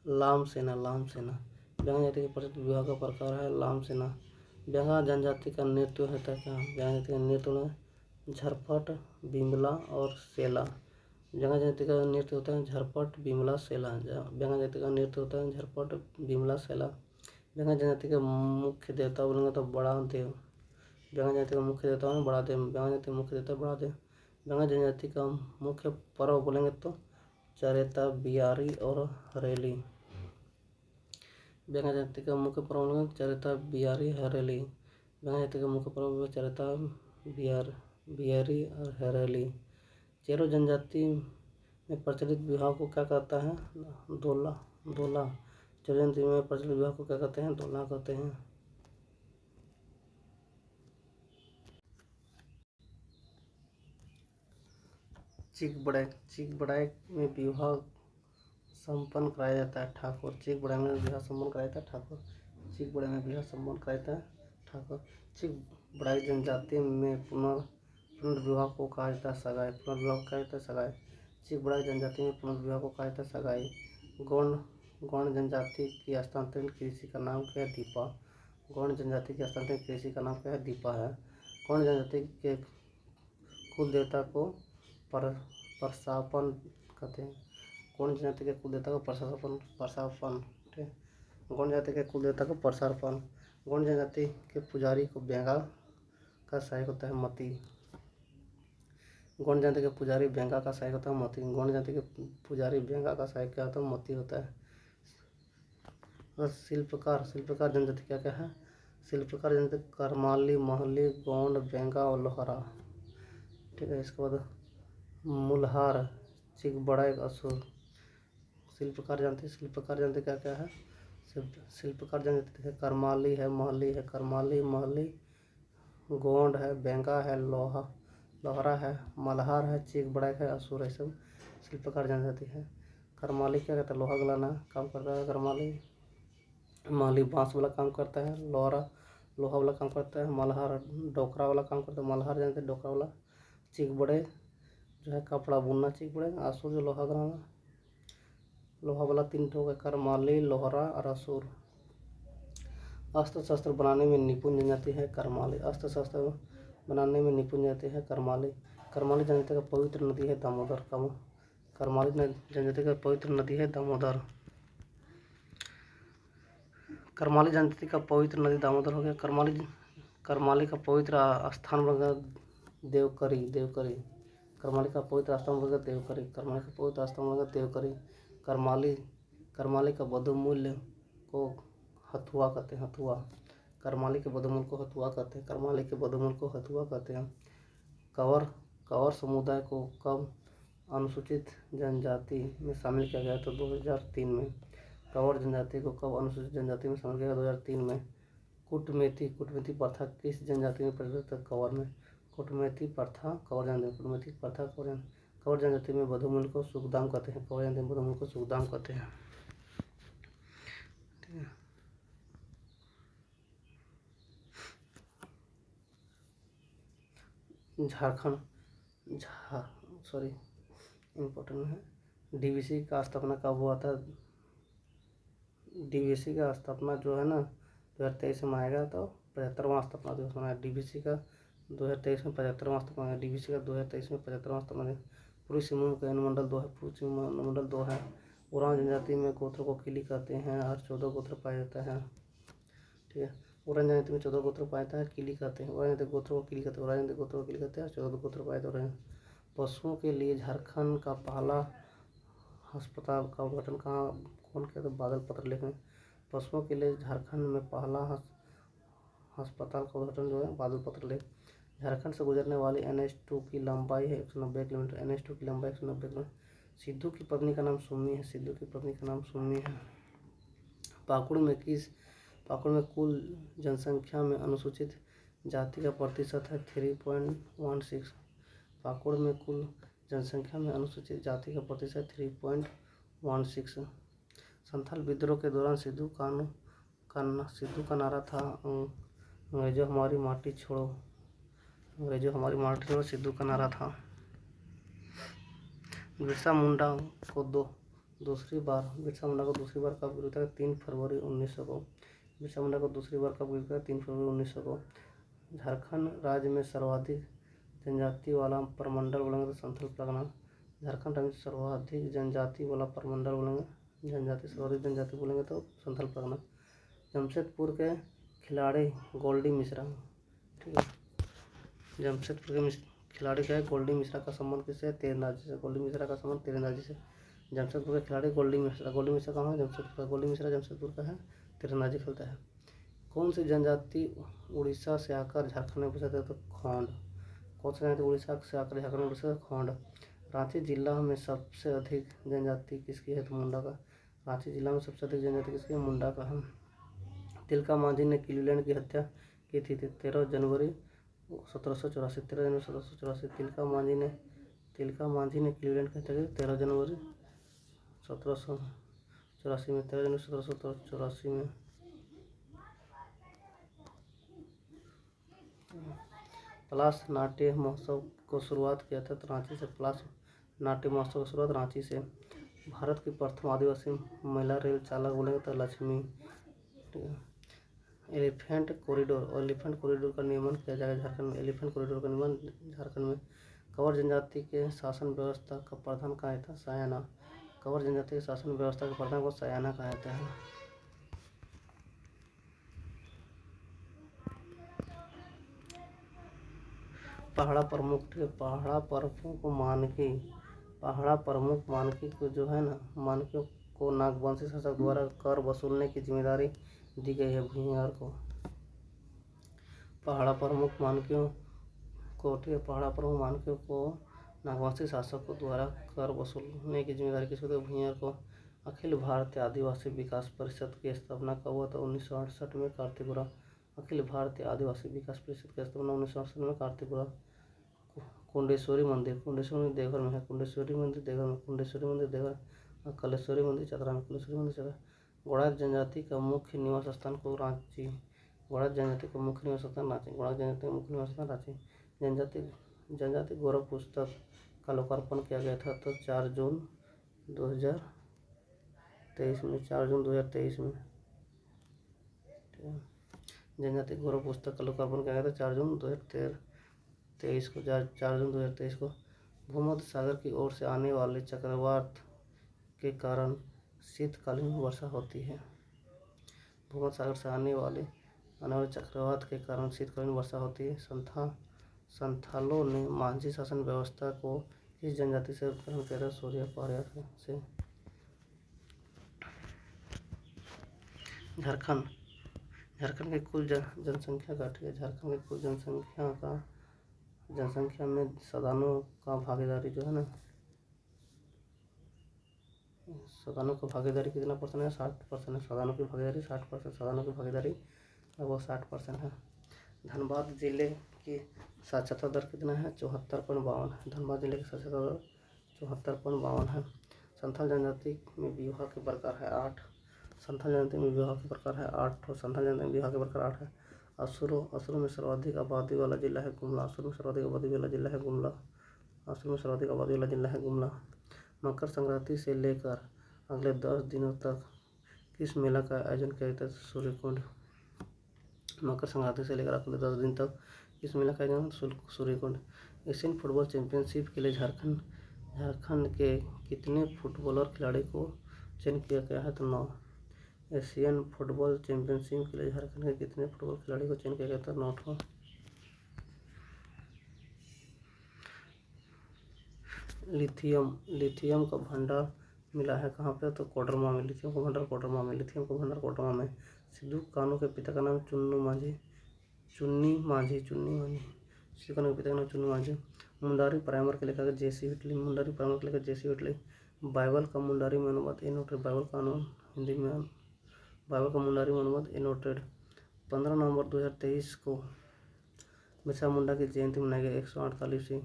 लाम सेना। बेंगा जनजाति के प्रचलित विवाह का प्रकार है लाम सेना। बेंगा जनजाति का नृत्य होता है क्या? बेंगा जनजाति का नृत्य में झरपट, बिमला और सेला। बेंगा जनजाति का नृत्य होता है झरपट, बिमला, सेला। बेंगा जनजाति का नृत्य होता है झरपट, बिमला, सेला। बेंगा जनजाति के मुख्य देवता बोलेंगे तो बड़ा देव। बेंगा जनजाति का मुख्य देवता है बड़ा देव। बेंगा जनजाति का मुख्य देवता बड़ा देव। बेंगा जनजाति का मुख्य पर्व बोलेंगे तो चरेता, बियारी और हरेली। बेंगा जनजाति का मुख्य पर्व बोलेंगे चरेता, बियारी, हरेली। बेंगा जनजाति का मुख्य पर्व चरेता, बियारी और हरेली। चेरो जनजाति में प्रचलित विवाह को क्या कहता है? दोला। चेरो जनजाति में प्रचलित विवाह को क्या कहते हैं? दोला कहते हैं। चीक बड़ाई में विवाह संपन्न कराया जाता है ठाकुर। चीक बड़ाई में विवाह संपन्न कराया जाता है ठाकुर। चीक बड़ाई जनजाति में पुनर्विवाह को कहा जाता है सगाई। चीक बड़ाई जनजाति में पुनर्विवाह को कहा जाता है सगाई। गौंड जनजाति की हस्तांतरित कृषि का नाम क्या है? दीपा। गौंड जनजाति की हस्तांतरित कृषि का नाम क्या है? दीपा है। गौंड जनजाति के कुल देवता को परसापन कहते हैं। गौंड जनजाति के कुल देवता को परसापन, ठीक है। गौंड जनजाति के कुल देवता को परसापन। गौंड जनजाति के पुजारी को बेंगा का सहायक होता है मती। गौंड जनजाति के पुजारी बेंगा का सहायक होता है मती। गौंड जनजाति के पुजारी बेंगा का सहायक क्या होता है? मती होता है। और शिल्पकार जनजाति क्या है? शिल्पकार जनजाति करमाली, महली, गौंड, बेंगा और लोहारा, ठीक है। इसके बाद मुल्हार, चिकबड़ाई, असुर। शिल्पकार जानते क्या है? शिल्पकार जानते हैं करमाली है, महली, गोंड है, बेंगा है, लोहरा है, मल्हार है, चिकबड़ाई है, असुर है, सब शिल्पकार जनजाति है। करमाली क्या कहता है? लोहा गलाना काम करता है करमाली। महली बांस वाला काम करता है। लोहरा लोहा वाला काम करता है। मल्हार डोकरा वाला काम करता है। मल्हार जानते हैं डोकरा वाला। चिकबड़े जो है कपड़ा बुनना चिकबड़े। असुर जो लोहा गलाना, लोहा वाला 3 ठो है, करमाली, लोहरा और असुर। अस्त्र शस्त्र बनाने में निपुण जनजाति है करमाली। करमाली जनजाति का पवित्र नदी है दामोदर। करमाली जनजाति का पवित्र नदी है दामोदर। करमाली जनजाति का पवित्र नदी दामोदर हो गया। करमाली का पवित्र स्थान बन गया देवकरी। करमाली का पवित्र स्थान बन गया देवकरी। करमाली का बधुमूल्य को हथुआ कहते हैं। करमाली के बधुमूल को हथुआ कहते हैं। कंवर कंवर समुदाय को कब अनुसूचित जनजाति में शामिल किया गया? तो 2003 में। कंवर जनजाति को कब अनुसूचित जनजाति में शामिल किया गया? 2003 में। कूटमेती प्रथा किस जनजाति में प्रचलित है? कंवर में। कूटमेती प्रथा कंवर जनजाति। कूटमेती प्रथा कंवर जनजाति में बधूमल को सुखदाम कहते हैं। कंवर जनजाति में बधूमल को सुखदाम कहते हैं। ठीक है। झारखंड इम्पोर्टेंट है। डीवीसी का स्थापना कब हुआ था? डीवीसी का स्थापना जो है ना 2023 में आएगा, तो 75वां स्थापना दिवस मनाया डीवीसी का। 2023 में 75वां स्थापना, डीवीसी का 2023 में 75वां स्थापना दिवस। पूर्वी सिंहभूम का अनुमंडल 2 है। पूर्वी सिंहभूम अनुमंडल 2 है। उरांव जनजाति में गोत्र को किली कहते हैं। हर 14 गोत्र पाया जाता है। ठीक है। उरांव जनजाति में 14 गोत्र पाया जाता है, किली कहते हैं। उरांव जनजाति गोत्र को किली कहते हैं। उरांव जनजाति गोत्र को किली कहते हैं। 14 गोत्र पाए जाते हैं। पशुओं के लिए झारखंड का पहला अस्पताल का उद्घाटन कहाँ कौन किया था? बादल पत्रलेख में। पशुओं के लिए झारखंड में पहला अस्पताल का उद्घाटन जो है बादल पत्रलेख। झारखंड से गुजरने वाली NH2 की लंबाई है 190 किलोमीटर। NH2 की लंबाई 190 किलोमीटर। सिद्धू की पत्नी का नाम सुम्मी है। सिद्धू की पत्नी का नाम सुम्मी है। पाकुड़ में कुल जनसंख्या में अनुसूचित जाति का प्रतिशत है 3.16। पाकुड़ में कुल जनसंख्या में अनुसूचित जाति का प्रतिशत 3.16। संथाल विद्रोह के दौरान सिद्धू का नारा था अंग्रेजों हमारी माटी छोड़ो। अंग्रेजों हमारी माटी छोड़ो सिद्धू का नारा था। बिरसा मुंडा को दूसरी बार कब गिरफ्तार किया? 3 फरवरी 1900 को। बिरसा मुंडा को दूसरी बार कब गिरफ्तार किया? 3 फरवरी 1900 को। झारखंड राज्य में सर्वाधिक जनजाति वाला प्रमंडल बोलेंगे तो संथाल परगना। झारखंड राज्य में सर्वाधिक जनजाति वाला प्रमंडल बोलेंगे, सर्वाधिक जनजाति बोलेंगे तो संथाल परगना। जमशेदपुर के खिलाड़ी गोल्डी मिश्रा। ठीक है। जमशेदपुर के खिलाड़ी का है गोल्डी मिश्रा का संबंध किससे? तीरंदाजी से। गोल्डी मिश्रा का संबंध तीरंदाजी से। जमशेदपुर के खिलाड़ी गोल्डी मिश्रा कहाँ है? जमशेदपुर का। गोल्डी मिश्रा जमशेदपुर का है, तीरंदाजी खेलता है। कौन सी जनजाति उड़ीसा से आकर झारखंड में बसते हैं? तो खोंड। कौन सी जनजाति उड़ीसा से आकर झारखंड में बसते हैं? खोंड। रांची जिला में सबसे अधिक जनजाति किसकी है? तो मुंडा का। रांची जिला में सबसे अधिक जनजाति किसकी है? मुंडा का है। तिलका मांझी ने क्लीवलैंड की हत्या की थी 13 जनवरी 1784। 13 जनवरी 1784। तिलका मांझी ने क्लीवलैंड की हत्या की 13 जनवरी 1784 में। 13 जनवरी 1784 में। पलाश नाट्य महोत्सव को शुरुआत किया था तो रांची से। पलाश नाट्य महोत्सव की शुरुआत रांची से। भारत की प्रथम आदिवासी महिला रेल चालक बोलेंगे तो लक्ष्मी। ठीक है। एलिफेंट कॉरिडोर का निर्माण किया जाएगा झारखंड में। एलिफेंट कॉरिडोर का निर्माण झारखंड में। कंवर जनजाति के शासन व्यवस्था का प्रधान कहा था? सायाना। कंवर जनजाति के शासन व्यवस्था के प्रधान को सायाना कहा जाता है। पहाड़ा प्रमुख मानकी को जो है ना, मानकियों को नागवंशी शासक द्वारा कर वसूलने की जिम्मेदारी दी गई है भूमिहार को। पहाड़ा प्रमुख मानकियों को नागवंशी शासकों द्वारा कर वसूलने की जिम्मेदारी किसको दी? भूमिहार को। अखिल भारतीय आदिवासी विकास परिषद की स्थापना कब हुआ था? 1968 में कार्तिकपुरा। अखिल भारतीय आदिवासी विकास परिषद की स्थापना 1968 में कार्तिकपुरा। कुंडेश्वरी मंदिर देवघर में है। कुंडेश्वरी मंदिर देवघर। कलेश्वरी मंदिर चतरा में। गोड़ात जनजाति का मुख्य निवास स्थान को रांची। गोड़ात जनजाति का मुख्य निवास स्थान रांची। जनजाति गौरव पुस्तक का लोकार्पण किया गया था तो 4 जून 2023 में। 4 जून 2023 में। जनजाति गौरव पुस्तक का लोकार्पण किया गया था 4 जून 2023 को। 4 जून 2023 को। भूमध्य सागर की ओर से आने वाले चक्रवात के कारण शीतकालीन वर्षा होती है। भूमध्य सागर से आने वाले चक्रवात के कारण शीतकालीन वर्षा होती है। संथालों ने मांझी शासन व्यवस्था को किस जनजाति से ग्रहण किया था? सूर्या पार्या से। झारखंड की कुल जनसंख्या का। झारखंड की कुल जनसंख्या का जनसंख्या में साधनों का भागीदारी जो है ना, साधनों का भागीदारी कितना परसेंट है? 60% है। साधनों की भागीदारी 60%, साधनों की भागीदारी लगभग 60% है। धनबाद जिले की साक्षरता दर कितना है? 74.52 है। धनबाद जिले की साक्षरता दर 74.52 है। संथाल जनजाति में विवाह के प्रकार है 8। संथाल जनजाति में विवाह के प्रकार है 8 और संथाल जनजाति में विवाह के प्रकार 8 है। असुरों में सर्वाधिक आबादी वाला जिला है गुमला। असुर में सर्वाधिक आबादी वाला जिला है गुमला। असुर में सर्वाधिक आबादी वाला जिला है गुमला। मकर संक्रांति से लेकर अगले 10 दिनों तक किस मेला का आयोजन किया जाता है? सूर्यकुंड। मकर संक्रांति से लेकर अगले 10 दिन तक किस मेला का आयोजन? सूर्यकुंड। एशियन फुटबॉल चैंपियनशिप के लिए झारखंड के कितने फुटबॉलर खिलाड़ी को चयन किया गया है? तो 9। एशियन फुटबॉल चैंपियनशिप के लिए झारखंड के कितने फुटबॉल खिलाड़ी को चयन किया गया था? 9। लिथियम का भंडार मिला है कहाँ पे? तो कोडरमा में। लिथियम का भंडार कोडरमा में। लिथियम का भंडार कोडरमा में। सिद्धू कान्हू के पिता का नाम चुन्नी मांझी। सिद्धू कान्हू के पिता का नाम चुन्नी मांझी। मुंडारी प्राइमर के लेखक जेसी व्हिटली। मुंडारी प्राइमर के लेखक जेसी व्हिटली। बाइबल का मुंडारी में अनुवाद एनोटेड। बाइबल का अनुवाद हिंदी में बाइबल का मुंडारी में अनुवाद एनोटेड। 15 नवंबर 2023 को बिरसा मुंडा की जयंती मनाई गई 148वीं।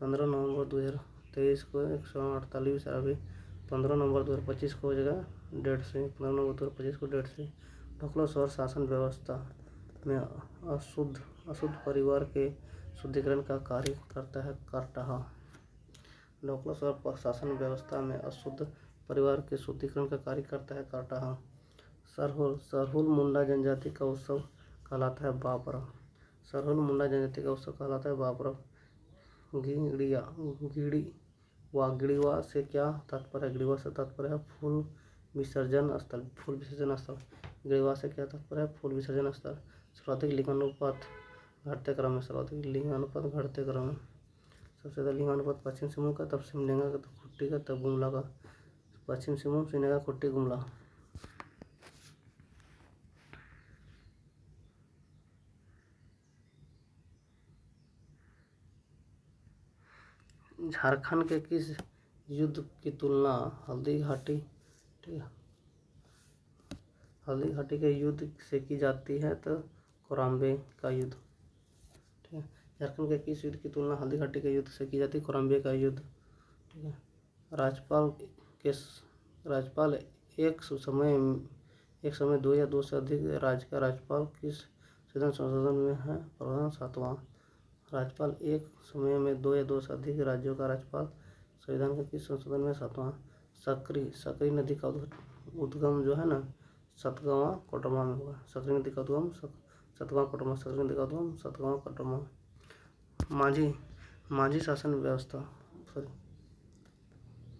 15 नवंबर 2023 को 148 अभी 15 नवंबर 2025 को हो जाएगा 150। 15 नवंबर 2025 को 150। ढोकला शहर शासन व्यवस्था में अशुद्ध परिवार के शुद्धिकरण का कार्य करता है करटाहा। ढोकला शहर शासन व्यवस्था में अशुद्ध परिवार के शुद्धिकरण का कार्य करता है करटाहा। सरहुल मुंडा जनजाति का उत्सव कहलाता है बाबरा। सरहुल मुंडा जनजाति का उत्सव कहलाता है बाबरा। गिड़िवा से क्या तात्पर्य? गिड़िवा से तात्पर्य है फूल विसर्जन स्थल। गिड़िवा से क्या तात्पर्य है? फूल विसर्जन स्थल। सर्वाधिक लिंगानुपात घटते क्रम में। सर्वाधिक लिंगानुपात घटते क्रम में। सबसे ज़्यादा लिंगानुपात पश्चिम सिंहभूम का, तब सिमडेगा का, तब खुट्टी का, तब गुमला का। पश्चिम सिंहभूम, सिमडेगा, खुट्टी, गुमला। झारखंड के किस युद्ध की तुलना हल्दी घाटी के युद्ध से की जाती है? तो कोराम्बे का युद्ध। ठीक है। झारखंड के किस युद्ध की तुलना हल्दी घाटी के युद्ध से की जाती है? कोराम्बे का युद्ध। ठीक है। राज्यपाल एक समय 2 या 2 से अधिक राज्य का राज्यपाल किस संसद में है? प्रधान 7वां। राज्यपाल एक समय में 2 या 2 से अधिक राज्यों का राज्यपाल संविधान के किस संशोधन में? 7वां। सकरी नदी का उद्गम जो है ना, सतगावा कोडरमा में हुआ। सकरी नदी का उद्गम सतगावा कोडरमा। सकरी नदी का उद्गम सतगावा कोडरमा। माझी शासन व्यवस्था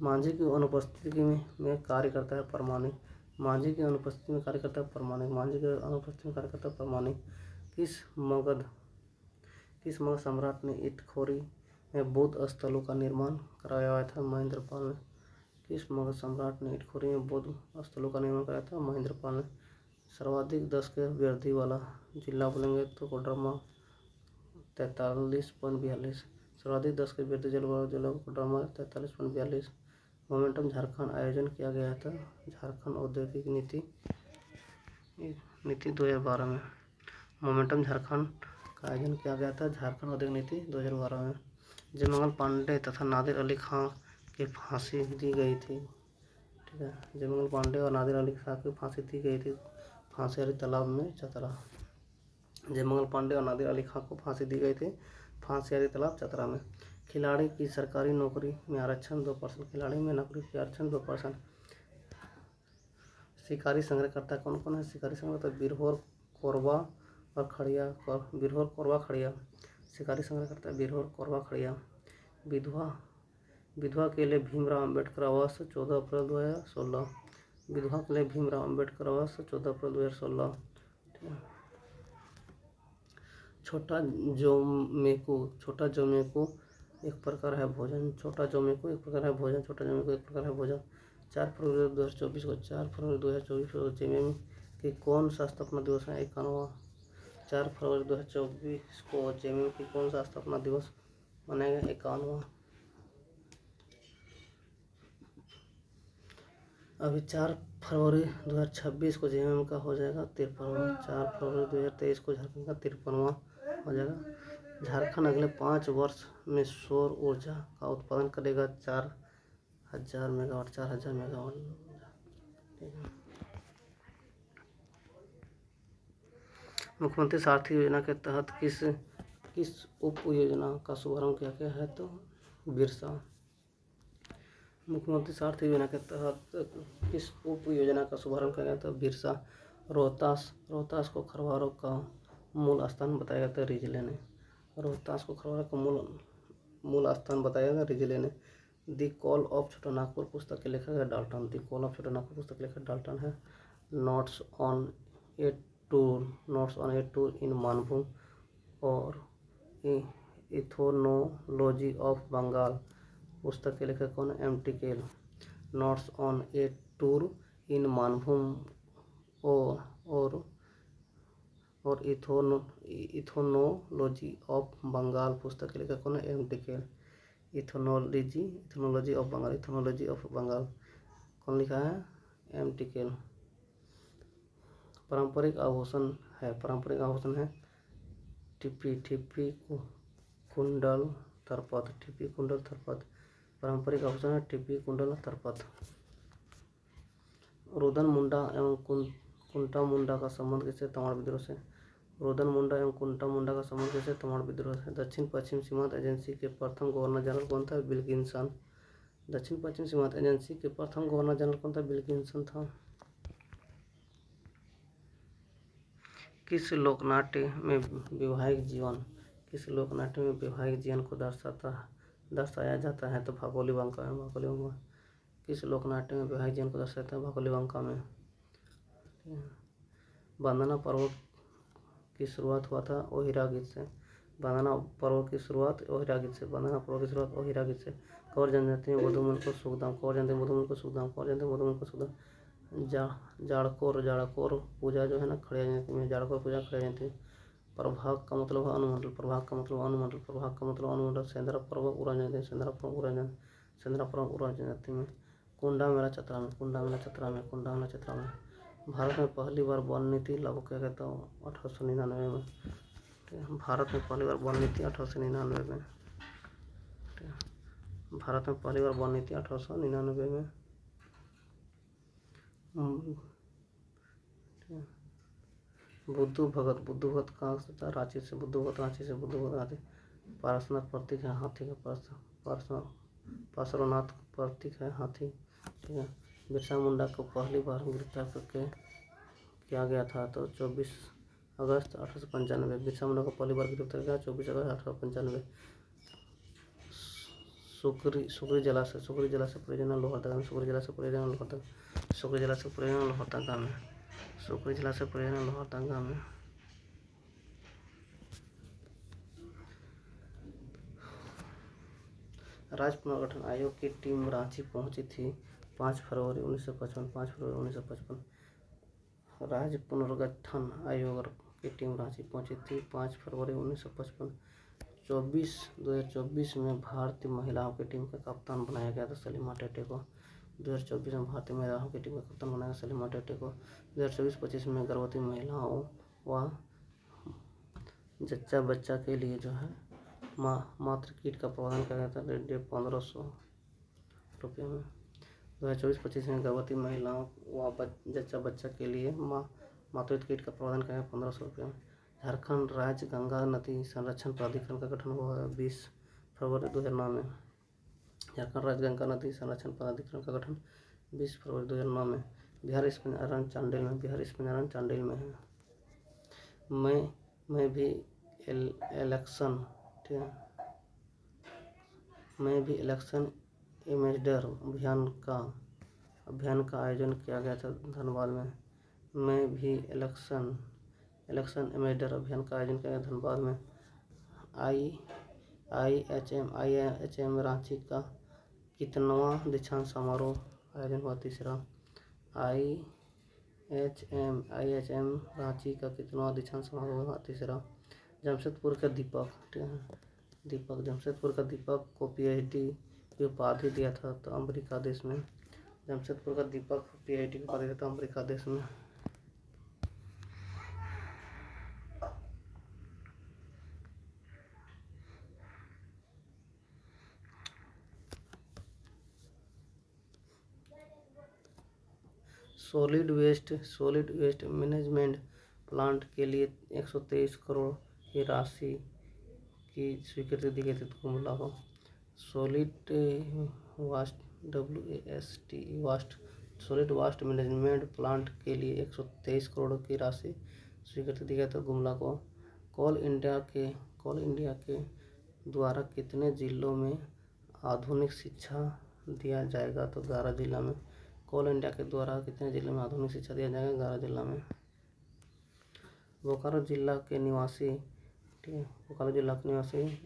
माझी की अनुपस्थिति में कार्य करता है परमाणु। माझी की अनुपस्थिति में कार्य करता है परमाणु। माझी के अनुपस्थिति में कार्य करता है परमाणु। किस मगध सम्राट ने इटखोरी में बौद्ध स्थलों का निर्माण कराया था? महेंद्रपाल ने। किस मगध सम्राट ने इटखोरी में बौद्ध स्थलों का निर्माण कराया था? महेंद्रपाल ने। सर्वाधिक 10 के वृद्धि वाला जिला बोलेंगे तो कोडरमा 43.42। सर्वाधिक 10 के वृद्धि वाला जिला कोडरमा 43.42। मोमेंटम झारखंड आयोजन किया गया था झारखंड औद्योगिक नीति 2012 में। मोमेंटम झारखंड का आयोजन किया गया था झारखंड औद्योगिक नीति 2012 में। जयमंगल पांडे तथा नादिर अली खां की फांसी दी गई थी। ठीक है। जयमंगल पांडे और नादिर अली खां की फांसी दी गई थी फांसीयारी तालाब में चतरा। जयमंगल पांडे और नादिर अली खां को फांसी दी गई थी फांसीयारी तालाब चतरा में। खिलाड़ी की सरकारी नौकरी में आरक्षण 2%। खिलाड़ी में नौकरी की आरक्षण 2%। शिकारी संग्रहकर्ता कौन कौन है? शिकारी संग्रहकर्ता बिरहोर कोरबा और खड़िया। बिरहोर कोरबा खड़िया। शिकारी संग्रहकर्ता बिरहोर कोरबा खड़िया। विधवा के लिए भीमराव अम्बेडकर आवास 14 अप्रैल 2016। विधवा के लिए भीमराव अम्बेडकर आवास 14 अप्रैल 2016। छोटा जोमेको एक प्रकार है भोजन। छोटा जोमेको एक प्रकार है भोजन। 4 फरवरी 2024 को जेएमएम के कौन सा स्थापना दिवस है? 51वां। 4 फरवरी 2024 को जेएमयू की कौन सा स्थापना दिवस मनाया गया? 51वां। अभी 4 फरवरी 2026 को जेएमयू का हो जाएगा 53वां। 4 फरवरी 2023 को झारखंड का 53वां हो जाएगा। झारखंड अगले 5 वर्ष में सौर ऊर्जा का उत्पादन करेगा 4000 मेगावाट। 4000 मेगावाट। ठीक है। मुख्यमंत्री सारथी योजना के तहत किस उप योजना का शुभारंभ किया गया है? तो बिरसा। मुख्यमंत्री सारथी योजना के तहत किस उप योजना का शुभारंभ किया गया? तो बिरसा। रोहतास को खरवारों का मूल स्थान बताया गया था रिजले ने। रोहतास को खरवारों का मूल स्थान बताया गया रिजले ने। द कॉल ऑफ छोटा नागपुर पुस्तक के लेखक है डाल्टन। द कॉल ऑफ छोटा नागपुर पुस्तक के लेखक डाल्टन है। Notes on A tour in Manbhum और इथोनोलॉजी ऑफ बंगाल पुस्तक के लेखक कौन है? एम टी केल। Notes on A tour in Manbhum और इथोनोलॉजी ऑफ बंगाल पुस्तक के लेखक कौन है? एम टी केल। इथोनोलॉजी ऑफ बंगाल कौन लिखा है? एम टी केल। पारंपरिक आभूषण है टिप्पी कुंडल तरपत। पारंपरिक आभूषण है टिप्पी कुंडल तरपत। रुदन मुंडा एवं कुंटा मुंडा का संबंध किससे? तमाड़ विद्रोह से। रुदन मुंडा एवं कुंटा मुंडा का संबंध किससे? तमाड़ विद्रोह से। दक्षिण पश्चिम सीमांत एजेंसी के प्रथम गवर्नर जनरल कौन था? विल्किंसन। दक्षिण पश्चिम सीमांत एजेंसी के प्रथम गवर्नर जनरल कौन था? विल्किंसन था। किस लोकनाट्य में वैवाहिक जीवन को दर्शाया जाता है? तो भागोली बांका में। किस लोकनाट्य में वैवाहिक जीवन को दर्शाया जाता है? भागोली बांका में। वंदना पर्व की शुरुआत हुआ था ओहिरा गीत से। वंदना पर्व की शुरुआत ओहिरा गीत से। कौर जनजाति में वधूमन को सुखदाम। जाड़कोर पूजा जो है ना खड़िया जयंती में। जाड़कोर पूजा खड़िया जयंती में। प्रभाग का मतलब है अनुमंडल। प्रभाग का मतलब अनुमंडल। सेंद्रा पर्व उड़ा जयंती में। कुंडा मेला चतरा में। भारत में पहली बार वन नीति लागू किया गया था 1899 में। भारत में पहली बार वन नीति 1899 में। बुद्धू भगत कहाँ से था? रांची से। पार्श्वनाथ प्रतीक है हाथी का। पार्श्वनाथ प्रतीक है हाथी। ठीक है। बिरसा मुंडा को पहली बार गिरफ्तार करके किया गया था तो 24 अगस्त 1895। बिरसा मुंडा को पहली बार गिरफ्तार किया 24 अगस्त 1895। सुकरी जलाशय परियोजना लोहरदगा में। सुकरी जलाशय परियोजना लोहरदगा में। राज्य पुनर्गठन आयोग की टीम रांची पहुंची थी 5 फरवरी 1955। राज्य पुनर्गठन आयोग की टीम रांची पहुंची थी 5 फरवरी 1955। 2024 में भारतीय महिलाओं की टीम का कप्तान बनाया गया था सलीमा टेटे को। 2024 में भारतीय महिलाओं की टीम का कप्तान बनाया सलीमा टेटे को। 2024-25 में गर्भवती महिलाओं व जच्चा बच्चा के लिए जो है मातृ किट का प्रबंधन किया गया था 1500 रुपये में। 2024-25 में गर्भवती महिलाओं व जच्चा बच्चा के लिए मातृ किट का प्रबंधन किया गया 1500 रुपये में। झारखंड राज्य गंगा नदी संरक्षण प्राधिकरण का गठन हुआ है 20 फरवरी 2009 में। झारखंड राज्य गंगा नदी संरक्षण प्राधिकरण का गठन 20 फरवरी 2009 में। बिहार स्पिनारन चांडिल में है। मैं भी इलेक्शन एम्बेसडर अभियान का आयोजन किया गया था धनबाद में। मैं भी इलेक्शन एम्बेसडर अभियान का आयोजन किया गया धनबाद में। IHM रांची का कितनवां दीक्षांत समारोह आयोजन हुआ? तीसरा। IHM रांची का कितवां दीक्षांत समारोह हुआ? तीसरा। जमशेदपुर का दीपक, ठीक है, जमशेदपुर का दीपक को PhD की उपाधि दिया था तो अमेरिका देश में। जमशेदपुर का दीपक PhD की उपाधि दिया था अमेरिका देश में। सॉलिड वेस्ट मैनेजमेंट प्लांट के लिए 123 करोड़ की राशि की स्वीकृति दी गई थी कुंभला को। सॉलिड वास्ट मैनेजमेंट प्लांट के लिए 123 करोड़ की राशि स्वीकृति दी गई थी गुमला को। कोल इंडिया के द्वारा कितने जिलों में आधुनिक शिक्षा दिया जाएगा? तो 11 जिला में। कोल इंडिया के द्वारा कितने जिलों में आधुनिक शिक्षा दिया जाएगा? 11 जिला में। बोकारो जिला के निवासी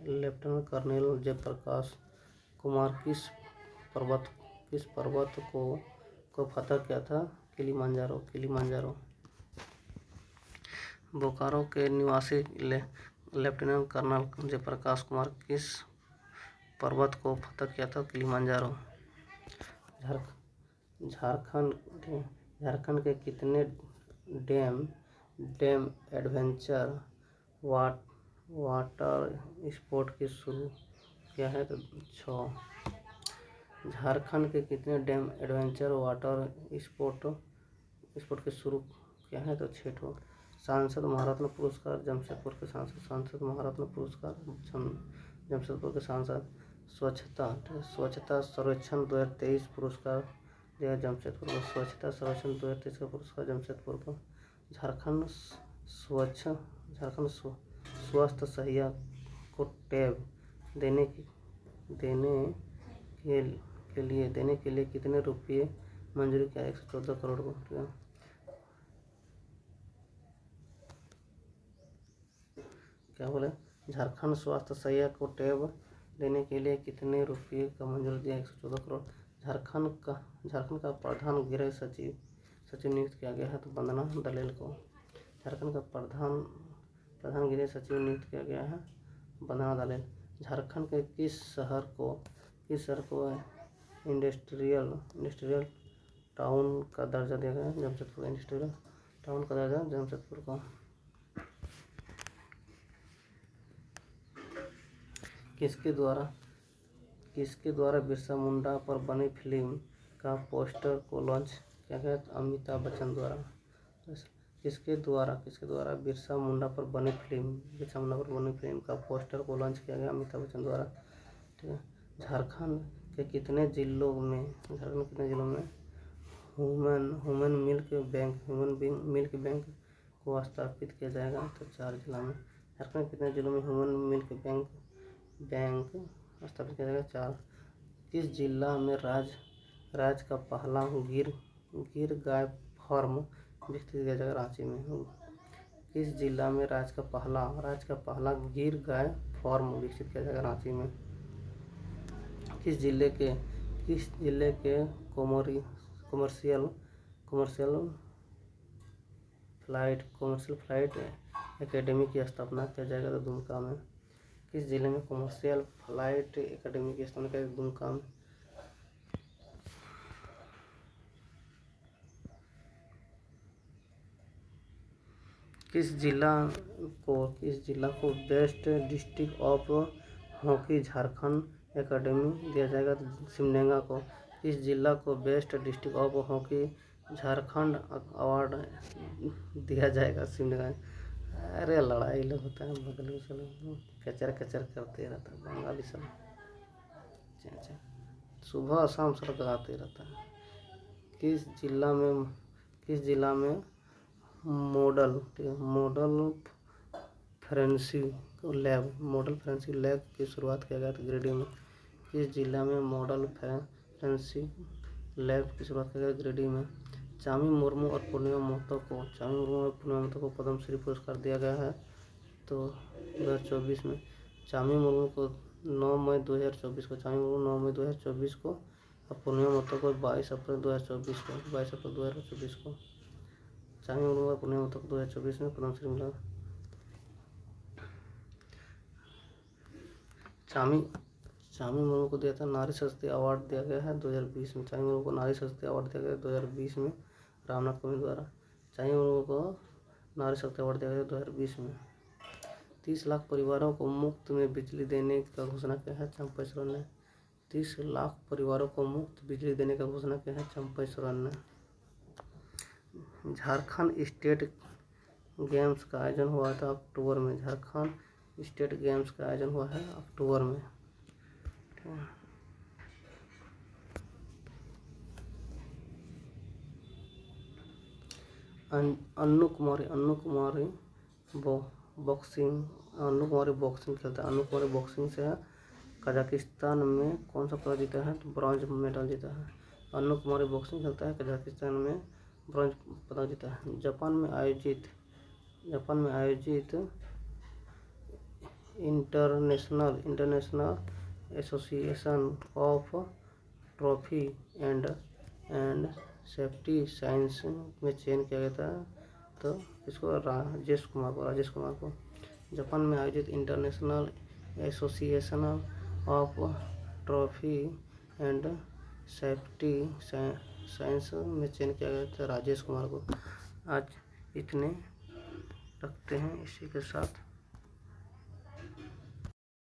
लेफ्टिनेंट कर्नल जयप्रकाश कुमार किस पर्वत को फतह किया था? किलिमांजारो। बोकारो के निवासी लेफ्टिनेंट कर्नल जयप्रकाश कुमार किस पर्वत को फतह किया था? किलिमांजारो। झारखंड के कितने डैम एडवेंचर वाटर स्पोर्ट की शुरू किया है? तो 6। झारखंड के कितने डैम एडवेंचर वाटर स्पोर्ट की शुरू किया है? तो 6। सांसद महारत्न पुरस्कार जमशेदपुर के सांसद स्वच्छता सर्वेक्षण 2023 पुरस्कार दिया जमशेदपुर को। स्वच्छता सर्वेक्षण 2023 का पुरस्कार जमशेदपुर को। झारखंड स्वास्थ्य सहायक को टैब देने के लिए कितने रुपये मंजूरी किया? 114 करोड़ को। क्या बोले? झारखंड स्वास्थ्य सहायक को टैब देने के लिए कितने रुपये का मंजूरी दिया? 114 करोड़। झारखंड का प्रधान गृह सचिव नियुक्त किया गया है तो वंदना दलेल को। झारखंड का प्रधान गृह सचिव नियुक्त किया गया है वंदना दलेल। झारखंड के किस शहर को इंडस्ट्रियल टाउन का दर्जा दिया गया है? जमशेदपुर। इंडस्ट्रियल टाउन का दर्जा जमशेदपुर को। किसके द्वारा बिरसा मुंडा पर बनी फिल्म का पोस्टर को लॉन्च किया गया? अमिताभ बच्चन द्वारा। किसके द्वारा बिरसा मुंडा पर बनी फिल्म का पोस्टर को लॉन्च किया गया? अमिताभ बच्चन द्वारा, ठीक है। झारखंड के कितने जिलों में ह्यूमन मिल्क बैंक को स्थापित किया जाएगा? तो 4 जिला में। झारखंड के कितने जिलों में ह्यूमन मिल्क बैंक स्थापित किया जाएगा? 4। किस जिला में राज्य का पहला गिर गाय फार्म विकसित किया जाएगा? रांची में। किस जिला में राज्य का पहला गिर गाय फार्म विकसित किया जाएगा? रांची में। किस जिले के कमर्शियल फ्लाइट एकेडमी की स्थापना किया जाएगा? तो दुमका में। किस जिले में कमर्शियल फ्लाइट एकेडमी की स्थापना किया? दुमका में। किस जिला को best district of hockey Jharkhand academy दिया जाएगा? सिमडेगा को। किस जिला को best district of hockey Jharkhand award दिया जाएगा? सिमडेगा। अरे लड़ाई लोग होता है बगल में, चलो कचर करते रहता है बंगाली सब। अच्छा, सुबह शाम सड़क आते रहता है। किस जिला में मॉडल फोरेंसिक लैब की शुरुआत किया गया था? गिरिडीह में। किस जिला में मॉडल फोरेंसिक लैब की शुरुआत किया गया? गिरिडीह में। चामी मुर्मू और पूर्णिमा महतो को पद्मश्री पुरस्कार दिया गया है तो 2024 में। चामी मुर्मू को 9 मई 2024 को और पूर्णिमा महतो को 22 अप्रैल 2024 को। चामी मुर्मू पुणे तक 2024 में पद्मश्री मिला। चामी मुर्मू को दिया था नारी शक्ति अवार्ड दिया गया है 2020 में। चामी मुर्मू को नारी शक्ति अवार्ड दिया गया 2020 में रामनाथ कोविंद द्वारा। चामी मुर्मू को नारी शक्ति अवार्ड दिया गया 2020 में। 30 लाख परिवारों को मुफ्त में बिजली देने का घोषणा किया है चंपा सोरेन ने। 30 लाख परिवारों को मुफ्त बिजली देने का घोषणा किया है चंपा सोरेन ने। झारखंड स्टेट गेम्स का आयोजन हुआ था अक्टूबर में। झारखंड स्टेट गेम्स का आयोजन हुआ है अक्टूबर में। अन्नू कुमारी बॉक्सिंग खेलता है। अन्नू कुमारी बॉक्सिंग से है। कजाकिस्तान में कौन सा पदक जीता है? तो ब्रॉन्ज मेडल जीता है। अन्नू कुमारी बॉक्सिंग खेलता है, कजाकिस्तान में ब्रॉन्ज पदक जीता है। जापान में आयोजित international association of trophy and safety science में चयन किया गया था। तो इसको राजेश कुमार को। जापान में आयोजित international association of trophy and safety science में चयन किया गया था राजेश कुमार को। आज इतने रखते हैं, इसी के साथ।